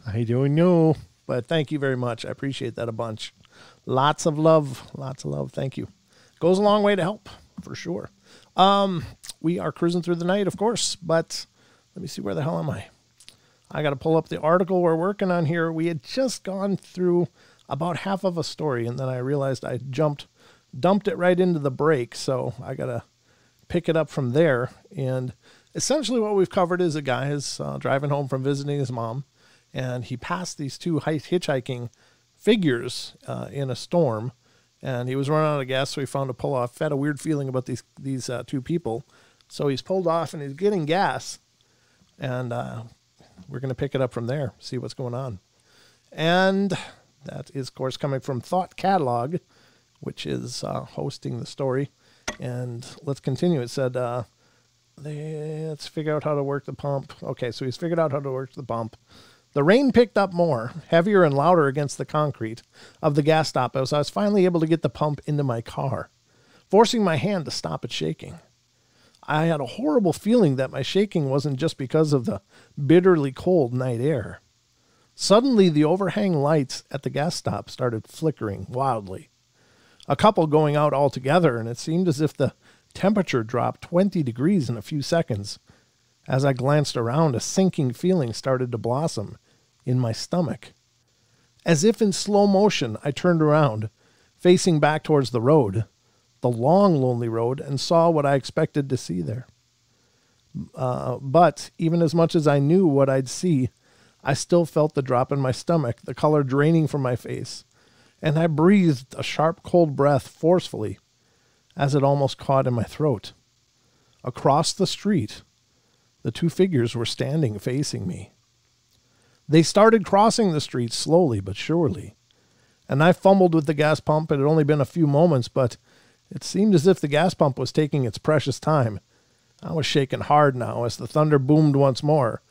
Speaker 1: I don't know, but thank you very much. I appreciate that a bunch. Lots of love. Lots of love. Thank you. Goes a long way to help, for sure. We are cruising through the night, of course, but let me see, where the hell am I? I got to pull up the article we're working on here. We had just gone through about half of a story, and then I realized I dumped it right into the break, so I got to pick it up from there. And essentially what we've covered is a guy is driving home from visiting his mom, and he passed these two hitchhiking figures in a storm, and he was running out of gas, so he found a pull-off. Had a weird feeling about these two people, so he's pulled off, and he's getting gas, and we're going to pick it up from there, see what's going on. And that is, of course, coming from Thought Catalog, which is hosting the story. And let's continue. It said, let's figure out how to work the pump. Okay, so he's figured out how to work the pump. The rain picked up more, heavier and louder against the concrete of the gas stop as I was finally able to get the pump into my car, forcing my hand to stop it shaking. I had a horrible feeling that my shaking wasn't just because of the bitterly cold night air. Suddenly, the overhang lights at the gas stop started flickering wildly. A couple going out altogether, and it seemed as if the temperature dropped 20 degrees in a few seconds. As I glanced around, a sinking feeling started to blossom in my stomach. As if in slow motion, I turned around, facing back towards the road, the long, lonely road, and saw what I expected to see there. But even as much as I knew what I'd see, I still felt the drop in my stomach, the color draining from my face, and I breathed a sharp, cold breath forcefully as it almost caught in my throat. Across the street, the two figures were standing facing me. They started crossing the street slowly but surely, and I fumbled with the gas pump. It had only been a few moments, but it seemed as if the gas pump was taking its precious time. I was shaking hard now as the thunder boomed once more,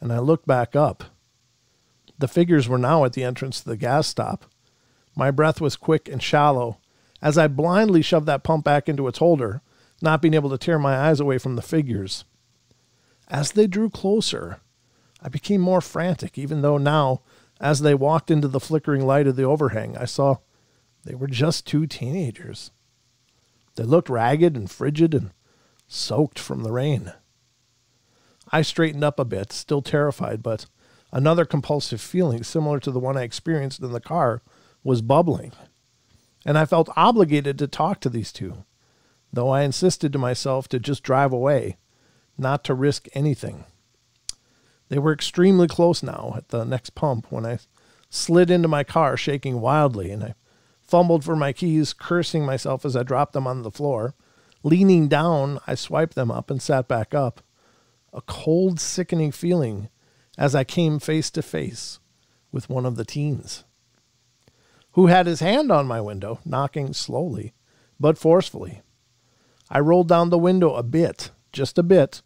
Speaker 1: and I looked back up. The figures were now at the entrance to the gas stop. My breath was quick and shallow as I blindly shoved that pump back into its holder, not being able to tear my eyes away from the figures. As they drew closer, I became more frantic, even though now, as they walked into the flickering light of the overhang, I saw they were just two teenagers. They looked ragged and frigid and soaked from the rain. I straightened up a bit, still terrified, but another compulsive feeling similar to the one I experienced in the car was bubbling, and I felt obligated to talk to these two, though I insisted to myself to just drive away, not to risk anything. They were extremely close now at the next pump when I slid into my car, shaking wildly, and I fumbled for my keys, cursing myself as I dropped them on the floor. Leaning down, I swiped them up and sat back up. A cold, sickening feeling as I came face to face with one of the teens, who had his hand on my window, knocking slowly but forcefully. I rolled down the window a bit, just a bit,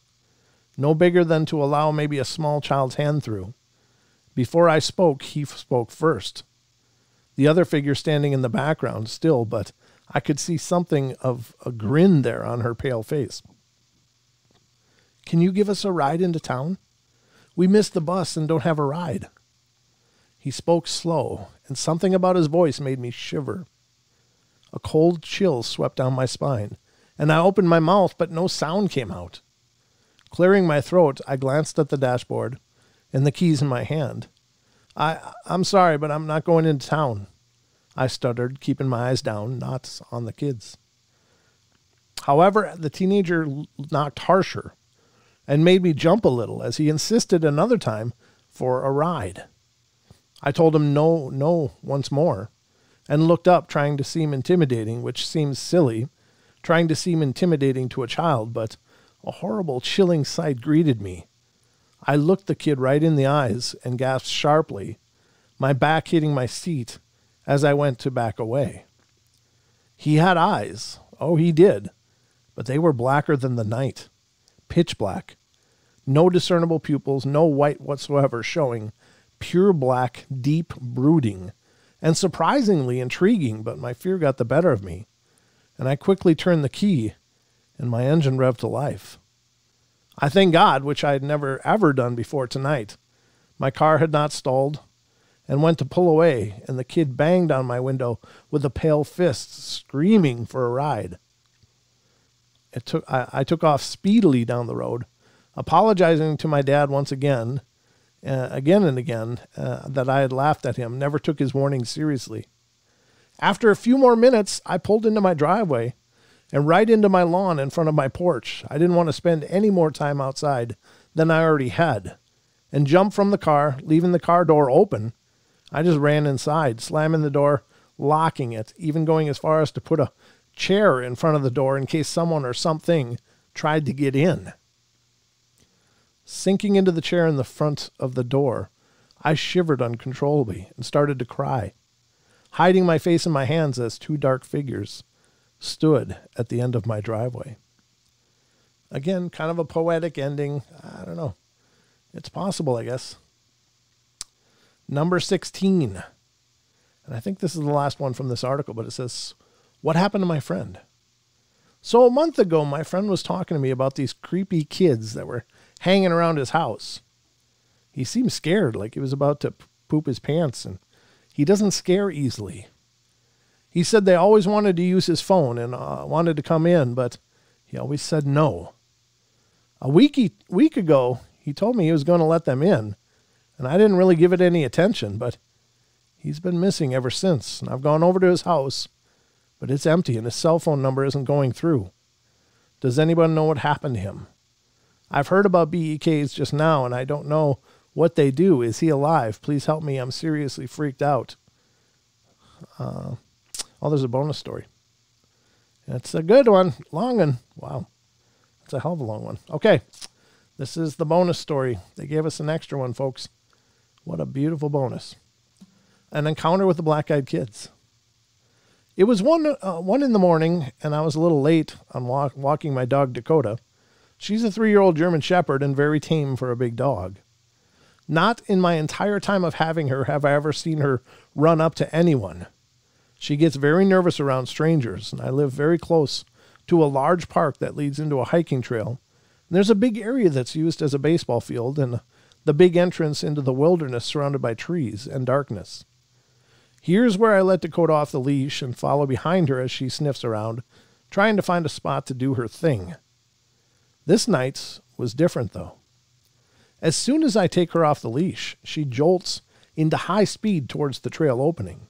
Speaker 1: no bigger than to allow maybe a small child's hand through. Before I spoke, he spoke first. The other figure standing in the background still, but I could see something of a grin there on her pale face. "Can you give us a ride into town? We missed the bus and don't have a ride." He spoke slow, and something about his voice made me shiver. A cold chill swept down my spine, and I opened my mouth, but no sound came out. Clearing my throat, I glanced at the dashboard and the keys in my hand. I'm sorry, but I'm not going into town," I stuttered, keeping my eyes down, not on the kids. However, the teenager knocked harsher and made me jump a little as he insisted another time for a ride. I told him no once more, and looked up, trying to seem intimidating, which seems silly, trying to seem intimidating to a child, but a horrible, chilling sight greeted me. I looked the kid right in the eyes and gasped sharply, my back hitting my seat as I went to back away. He had eyes. Oh, he did. But they were blacker than the night. Pitch black. No discernible pupils, no white whatsoever showing. Pure black, deep brooding. And surprisingly intriguing, but my fear got the better of me. And I quickly turned the key, and my engine revved to life. I thank God, which I had never ever done before tonight. My car had not stalled, and went to pull away, and the kid banged on my window with a pale fist, screaming for a ride. I took off speedily down the road, apologizing to my dad once again, again and again, that I had laughed at him, never took his warning seriously. After a few more minutes, I pulled into my driveway and right into my lawn in front of my porch. I didn't want to spend any more time outside than I already had, and jumped from the car, leaving the car door open. I just ran inside, slamming the door, locking it, even going as far as to put a chair in front of the door in case someone or something tried to get in. Sinking into the chair in the front of the door, I shivered uncontrollably and started to cry, hiding my face in my hands as two dark figures stood at the end of my driveway. Again, kind of a poetic ending. I don't know. It's possible, I guess. Number 16. And I think this is the last one from this article, but it says, what happened to my friend? So a month ago, my friend was talking to me about these creepy kids that were hanging around his house. He seemed scared, like he was about to poop his pants, and he doesn't scare easily. He said they always wanted to use his phone and wanted to come in, but he always said no. A week ago, he told me he was going to let them in, and I didn't really give it any attention, but he's been missing ever since. And I've gone over to his house, but it's empty and his cell phone number isn't going through. Does anyone know what happened to him? I've heard about BEKs just now, and I don't know what they do. Is he alive? Please help me. I'm seriously freaked out. There's a bonus story. It's a good one. Long one. Wow. It's a hell of a long one. Okay. This is the bonus story. They gave us an extra one, folks. What a beautiful bonus. An encounter with the black-eyed kids. It was one in the morning, and I was a little late on walking my dog, Dakota. She's a 3-year-old German Shepherd and very tame for a big dog. Not in my entire time of having her have I ever seen her run up to anyone. She gets very nervous around strangers, and I live very close to a large park that leads into a hiking trail. And there's a big area that's used as a baseball field and the big entrance into the wilderness surrounded by trees and darkness. Here's where I let Dakota off the leash and follow behind her as she sniffs around, trying to find a spot to do her thing. This night's was different, though. As soon as I take her off the leash, she jolts into high speed towards the trail opening.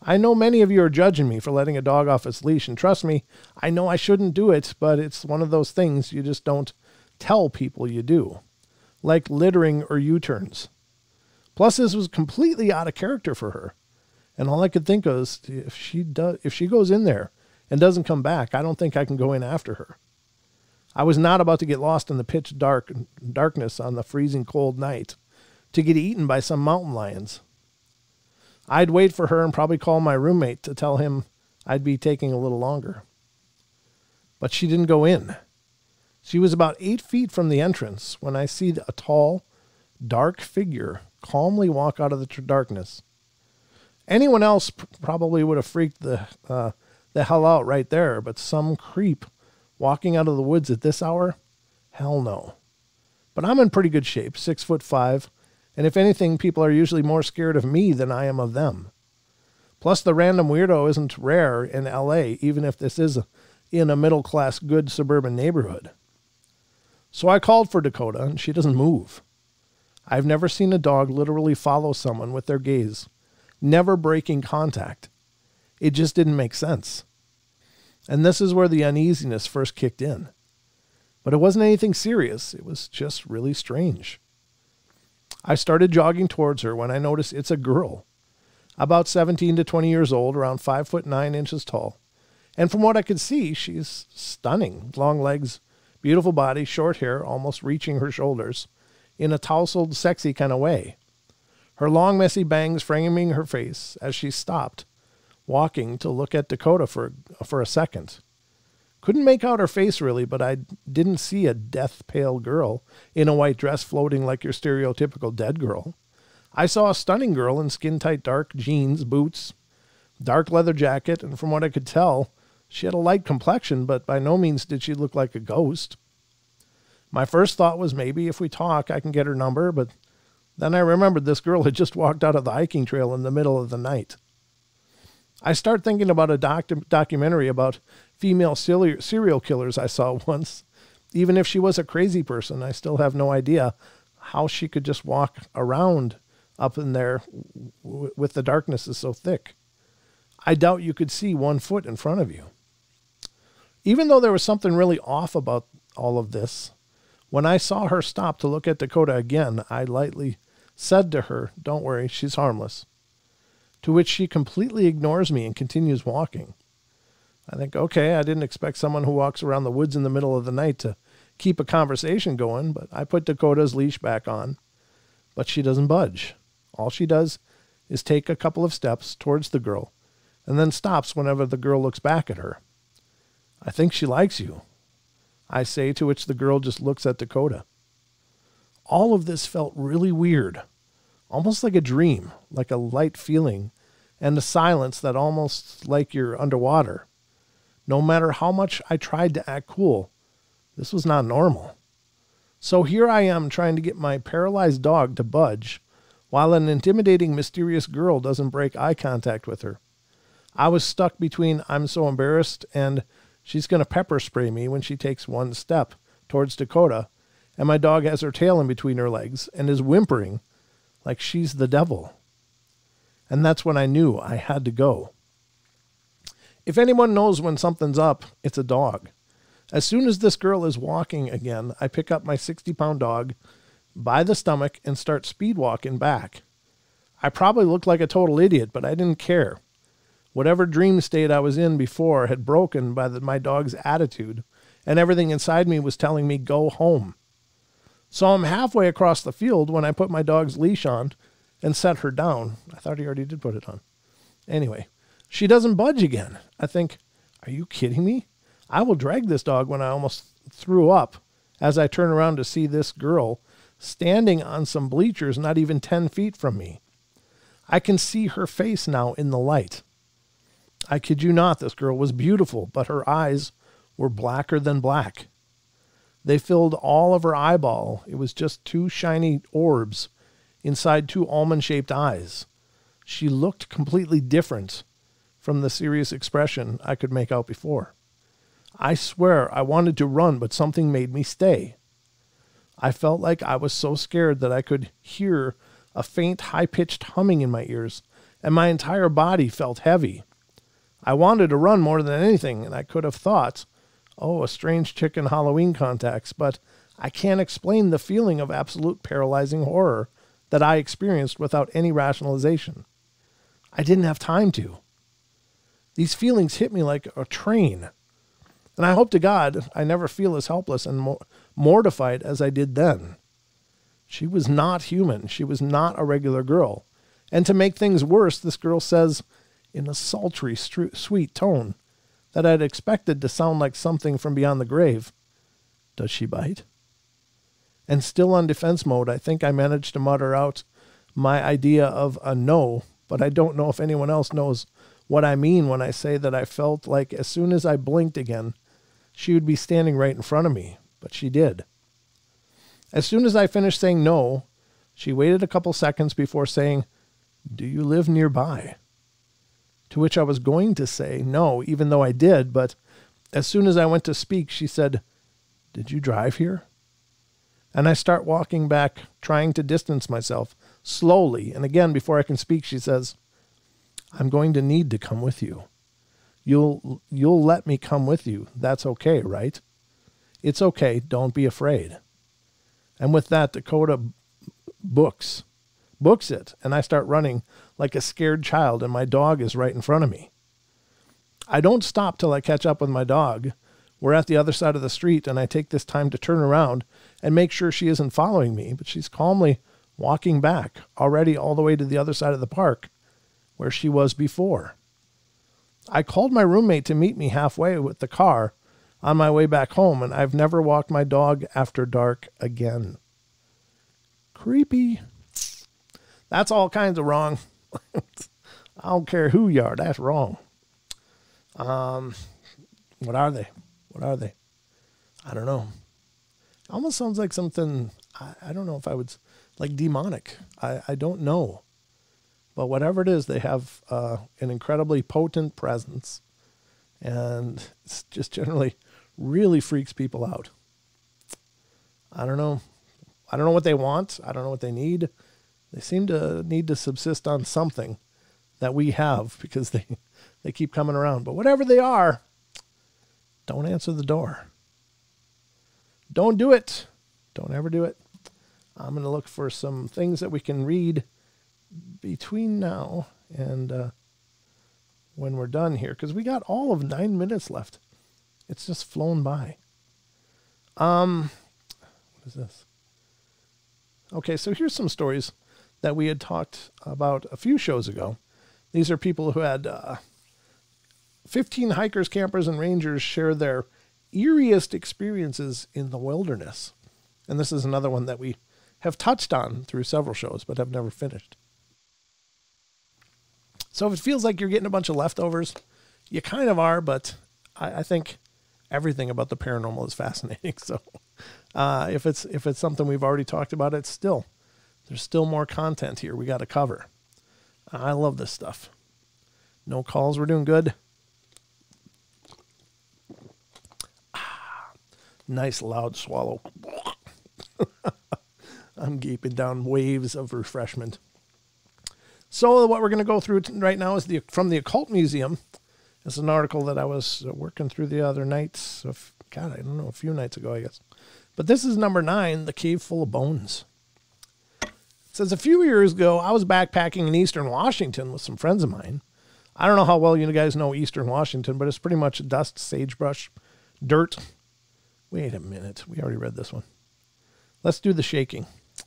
Speaker 1: I know many of you are judging me for letting a dog off its leash, and trust me, I know I shouldn't do it, but it's one of those things you just don't tell people you do, like littering or U-turns. Plus, this was completely out of character for her, and all I could think of is if she goes in there and doesn't come back, I don't think I can go in after her. I was not about to get lost in the pitch darkness on the freezing cold night to get eaten by some mountain lions. I'd wait for her and probably call my roommate to tell him I'd be taking a little longer. But she didn't go in. She was about 8 feet from the entrance when I see a tall, dark figure calmly walk out of the darkness. Anyone else probably would have freaked the hell out right there, but some creep walking out of the woods at this hour? Hell no. But I'm in pretty good shape, 6'5", and if anything, people are usually more scared of me than I am of them. Plus, the random weirdo isn't rare in LA, even if this is in a middle-class, good suburban neighborhood. So I called for Dakota, and she doesn't move. I've never seen a dog literally follow someone with their gaze, never breaking contact. It just didn't make sense. And this is where the uneasiness first kicked in. But it wasn't anything serious. It was just really strange. I started jogging towards her when I noticed it's a girl, about 17 to 20 years old, around 5'9" tall, And from what I could see, she's stunning. Long legs, beautiful body, short hair, almost reaching her shoulders, in a tousled, sexy kind of way. Her long, messy bangs framing her face as she stopped, walking to look at Dakota for a second. Couldn't make out her face really, but I didn't see a death-pale girl in a white dress floating like your stereotypical dead girl. I saw a stunning girl in skin-tight dark jeans, boots, dark leather jacket, and from what I could tell, she had a light complexion, but by no means did she look like a ghost. My first thought was maybe if we talk, I can get her number, but then I remembered this girl had just walked out of the hiking trail in the middle of the night. I start thinking about a documentary about female serial killers I saw once. Even if she was a crazy person, I still have no idea how she could just walk around up in there with the darkness is so thick. I doubt you could see 1 foot in front of you. Even though there was something really off about all of this, when I saw her stop to look at Dakota again, I lightly said to her, "Don't worry, she's harmless." To which she completely ignores me and continues walking. I think, okay, I didn't expect someone who walks around the woods in the middle of the night to keep a conversation going, but I put Dakota's leash back on, but she doesn't budge. All she does is take a couple of steps towards the girl and then stops whenever the girl looks back at her. "I think she likes you," I say, to which the girl just looks at Dakota. All of this felt really weird, almost like a dream, like a light feeling, and a silence that almost like you're underwater. No matter how much I tried to act cool, this was not normal. So here I am trying to get my paralyzed dog to budge, while an intimidating, mysterious girl doesn't break eye contact with her. I was stuck between I'm so embarrassed and she's going to pepper spray me when she takes one step towards Dakota, and my dog has her tail in between her legs and is whimpering like she's the devil. And that's when I knew I had to go. If anyone knows when something's up, it's a dog. As soon as this girl is walking again, I pick up my 60-pound dog by the stomach and start speed walking back. I probably looked like a total idiot, but I didn't care. Whatever dream state I was in before had broken by my dog's attitude, and everything inside me was telling me, go home. So I'm halfway across the field when I put my dog's leash on and set her down. I thought he already did put it on. Anyway, she doesn't budge again. I think, are you kidding me? I will drag this dog when I almost threw up as I turn around to see this girl standing on some bleachers not even 10 feet from me. I can see her face now in the light. I kid you not, this girl was beautiful, but her eyes were blacker than black. They filled all of her eyeball. It was just two shiny orbs inside two almond-shaped eyes. She looked completely different from the serious expression I could make out before. I swear I wanted to run, but something made me stay. I felt like I was so scared that I could hear a faint, high-pitched humming in my ears, and my entire body felt heavy. I wanted to run more than anything, and I could have thought, oh, a strange chick in Halloween contacts, but I can't explain the feeling of absolute paralyzing horror that I experienced without any rationalization. I didn't have time to. These feelings hit me like a train, and I hope to God I never feel as helpless and mortified as I did then. She was not human. She was not a regular girl. And to make things worse, this girl says, in a sultry, sweet tone, that I'd expected to sound like something from beyond the grave, "Does she bite?" And still on defense mode, I think I managed to mutter out my idea of a no, but I don't know if anyone else knows what I mean when I say that I felt like as soon as I blinked again, she would be standing right in front of me, but she did. As soon as I finished saying no, she waited a couple seconds before saying, "Do you live nearby?" To which I was going to say no, even though I did, but as soon as I went to speak, she said, "Did you drive here?" And I start walking back, trying to distance myself slowly, and again, before I can speak, she says, "I'm going to need to come with you. You'll let me come with you. That's okay, right?" "It's okay. Don't be afraid." And with that, Dakota books it, and I start running like a scared child, and my dog is right in front of me. I don't stop till I catch up with my dog. We're at the other side of the street, and I take this time to turn around and make sure she isn't following me, but she's calmly walking back, already all the way to the other side of the park, where she was before. I called my roommate to meet me halfway with the car on my way back home, and I've never walked my dog after dark again. Creepy. That's all kinds of wrong. I don't care who you are, that's wrong. What are they? What are they? I don't know. Almost sounds like something, I don't know if I would, like demonic. I don't know. But whatever it is, they have an incredibly potent presence. And it's just generally really freaks people out. I don't know. I don't know what they want. I don't know what they need. They seem to need to subsist on something that we have because they keep coming around. But whatever they are, don't answer the door. Don't do it. Don't ever do it. I'm going to look for some things that we can read between now and when we're done here, because we got all of 9 minutes left. It's just flown by. What is this? Okay, so here's some stories that we had talked about a few shows ago. These are people who had 15 hikers, campers, and rangers share their eeriest experiences in the wilderness. And this is another one that we have touched on through several shows, but have never finished. So if it feels like you're getting a bunch of leftovers, you kind of are, but I think everything about the paranormal is fascinating. So if it's something we've already talked about, there's still more content here we got to cover. I love this stuff. No calls. We're doing good. Nice loud swallow. I'm gaping down waves of refreshment. So what we're going to go through right now is from the Occult Museum. It's an article that I was working through the other night. God, I don't know, a few nights ago, I guess. But this is number 9, The Cave Full of Bones. It says, a few years ago, I was backpacking in eastern Washington with some friends of mine. I don't know how well you guys know eastern Washington, but it's pretty much dust, sagebrush, dirt. Wait a minute. We already read this one. Let's do the shaking.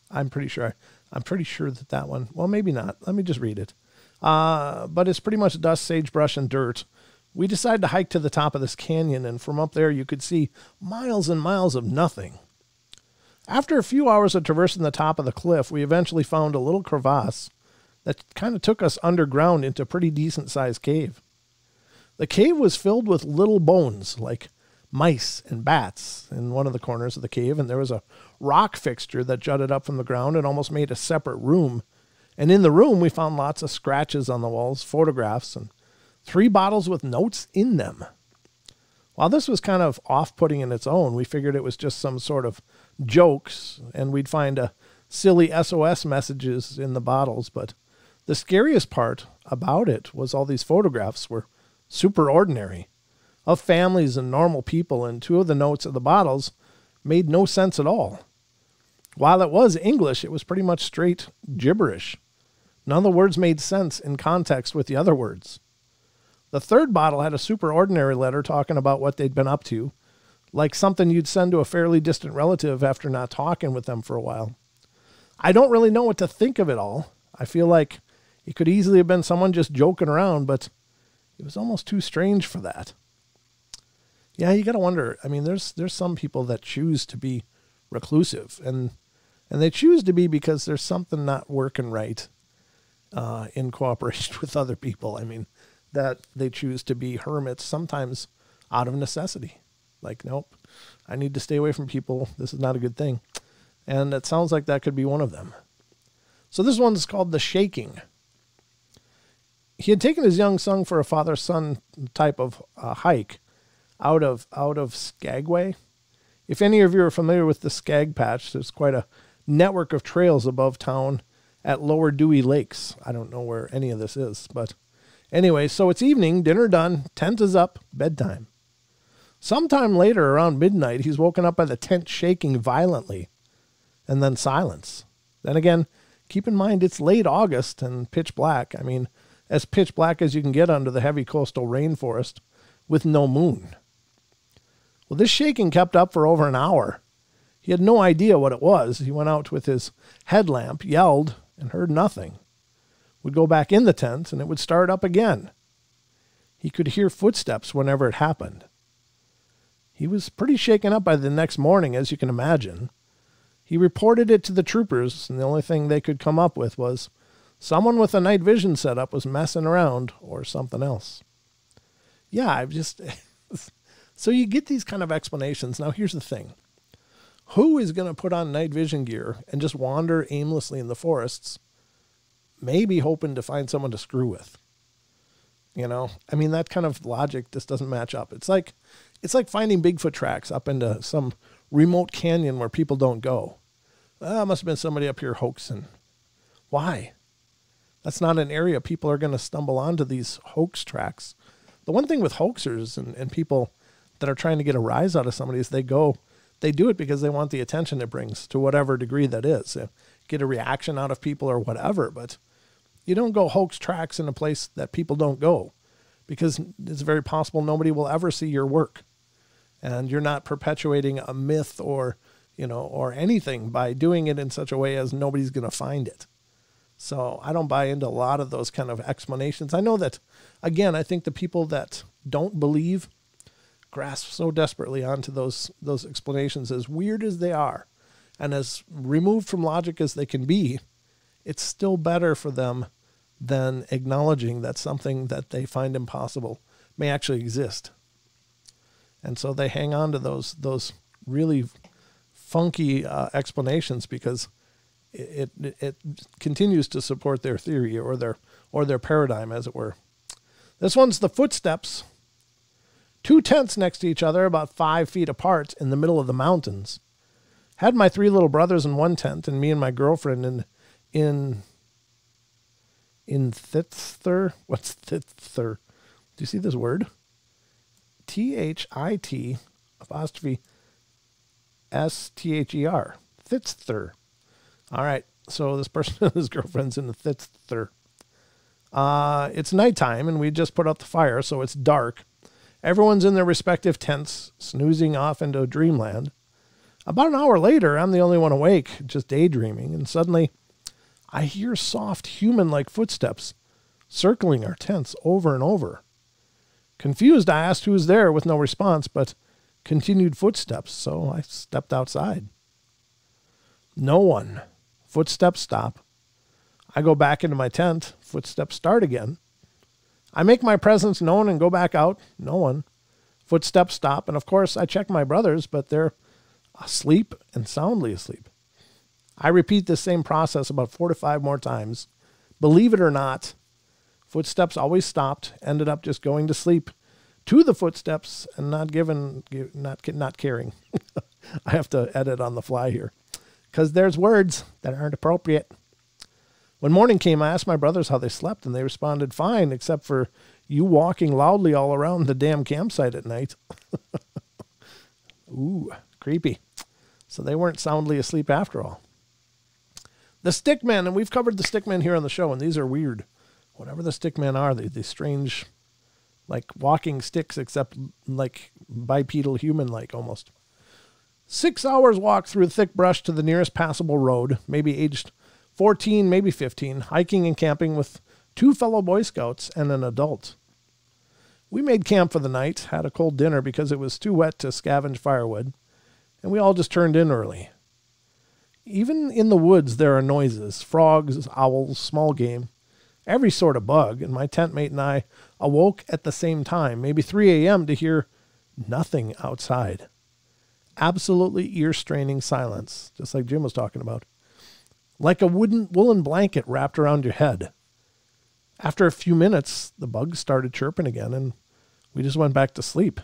Speaker 1: I'm pretty sure that one, well, maybe not. Let me just read it. But it's pretty much dust, sagebrush, and dirt. We decided to hike to the top of this canyon, and from up there you could see miles and miles of nothing. After a few hours of traversing the top of the cliff, we eventually found a little crevasse that kind of took us underground into a pretty decent-sized cave. The cave was filled with little bones, like mice and bats in one of the corners of the cave, and there was a rock fixture that jutted up from the ground and almost made a separate room. And in the room, we found lots of scratches on the walls, photographs, and 3 bottles with notes in them. While this was kind of off-putting in its own, we figured it was just some sort of jokes, and we'd find silly SOS messages in the bottles. But the scariest part about it was all these photographs were super ordinary, of families and normal people, and 2 of the notes of the bottles made no sense at all. While it was English, it was pretty much straight gibberish. None of the words made sense in context with the other words. The 3rd bottle had a super ordinary letter talking about what they'd been up to, like something you'd send to a fairly distant relative after not talking with them for a while. I don't really know what to think of it all. I feel like it could easily have been someone just joking around, but it was almost too strange for that. Yeah, you got to wonder. I mean, there's some people that choose to be reclusive, and they choose to be because there's something not working right in cooperation with other people. I mean, that they choose to be hermits, sometimes out of necessity. Like, nope, I need to stay away from people. This is not a good thing. And it sounds like that could be one of them. So this one's called The Shaking. He had taken his young son for a father-son type of hike out of Skagway. If any of you are familiar with the Skag Patch, there's quite a network of trails above town at Lower Dewey Lakes. I don't know where any of this is, but anyway, so it's evening, dinner done, tent is up, bedtime. Sometime later, around midnight, he's woken up by the tent shaking violently, and then silence. Then again, keep in mind it's late August and pitch black. I mean, as pitch black as you can get under the heavy coastal rainforest with no moon. Well, this shaking kept up for over an hour. He had no idea what it was. He went out with his headlamp, yelled, and heard nothing. Would go back in the tent, and it would start up again. He could hear footsteps whenever it happened. He was pretty shaken up by the next morning, as you can imagine. He reported it to the troopers, and the only thing they could come up with was someone with a night vision setup was messing around or something else. Yeah, I've just... So you get these kind of explanations. Now, here's the thing. Who is going to put on night vision gear and just wander aimlessly in the forests, maybe hoping to find someone to screw with? You know, I mean, that kind of logic just doesn't match up. It's like finding Bigfoot tracks up into some remote canyon where people don't go. Well, it must have been somebody up here hoaxing. Why? That's not an area people are going to stumble onto these hoax tracks. The one thing with hoaxers and people that are trying to get a rise out of somebody is they do it because they want the attention it brings to whatever degree that is. Get a reaction out of people or whatever, but you don't go hoax tracks in a place that people don't go, because it's very possible nobody will ever see your work. And you're not perpetuating a myth or anything by doing it in such a way as nobody's going to find it. So I don't buy into a lot of those kind of explanations. I know that, again, I think the people that don't believe grasp so desperately onto those explanations, as weird as they are and as removed from logic as they can be. It's still better for them than acknowledging that something that they find impossible may actually exist. And so they hang on to those really funky explanations because it continues to support their theory or their paradigm, as it were. This one's the footsteps. 2 tents next to each other, about 5 feet apart in the middle of the mountains. Had my 3 little brothers in one tent and me and my girlfriend in Thither. What's Thither? Do you see this word? THIT apostrophe STHER. Thither. All right. So this person, his girlfriend's in the Thither. It's nighttime and we just put out the fire, so it's dark. Everyone's in their respective tents, snoozing off into dreamland. About an hour later, I'm the only one awake, just daydreaming, and suddenly I hear soft human-like footsteps circling our tents over and over. Confused, I asked who's there with no response, but continued footsteps, so I stepped outside. No one. Footsteps stop. I go back into my tent. Footsteps start again. I make my presence known and go back out. No one. Footsteps stop, and of course I check my brothers, but they're asleep and soundly asleep. I repeat this same process about 4 to 5 more times. Believe it or not, footsteps always stopped, ended up just going to sleep to the footsteps and not caring. I have to edit on the fly here because there's words that aren't appropriate. When morning came, I asked my brothers how they slept, and they responded fine, except for you walking loudly all around the damn campsite at night. Ooh, creepy. So they weren't soundly asleep after all. The stickmen, and we've covered the stickmen here on the show, and these are weird. Whatever the stickmen are, these strange, like walking sticks, except like bipedal human-like almost. 6 hours walk through thick brush to the nearest passable road, maybe aged 14, maybe 15, hiking and camping with 2 fellow Boy Scouts and an adult. We made camp for the night, had a cold dinner because it was too wet to scavenge firewood, and we all just turned in early. Even in the woods there are noises, frogs, owls, small game, every sort of bug, and my tent mate and I awoke at the same time, maybe 3 a.m. to hear nothing outside. Absolutely ear-straining silence, just like Jim was talking about. Like a woolen blanket wrapped around your head. After a few minutes, the bugs started chirping again, and we just went back to sleep.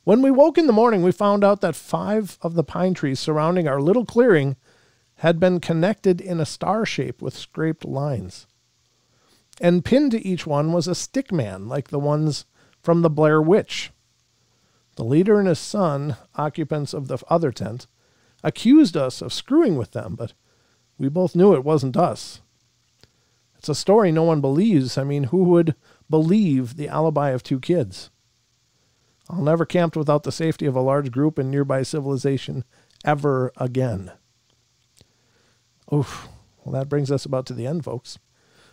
Speaker 1: When we woke in the morning, we found out that 5 of the pine trees surrounding our little clearing had been connected in a star shape with scraped lines. And pinned to each one was a stick man, like the ones from the Blair Witch. The leader and his son, occupants of the other tent, accused us of screwing with them, but we both knew it wasn't us. It's a story no one believes. I mean, who would believe the alibi of 2 kids? I'll never camp without the safety of a large group and nearby civilization ever again. Oof. Well, that brings us about to the end, folks.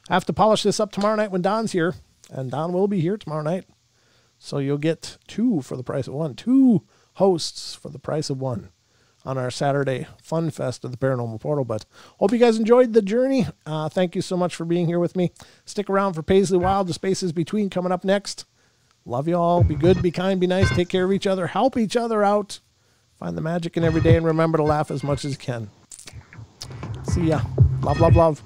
Speaker 1: I have to polish this up tomorrow night when Don's here, and Don will be here tomorrow night. So you'll get 2 for the price of 1. 2 hosts for the price of 1 on our Saturday Fun Fest of the Paranormal Portal. But hope you guys enjoyed the journey. Thank you so much for being here with me. Stick around for Paisley Wild, The Spaces Between, coming up next. Love you all. Be good, be kind, be nice. Take care of each other. Help each other out. Find the magic in every day, and remember to laugh as much as you can. See ya. Love, love, love.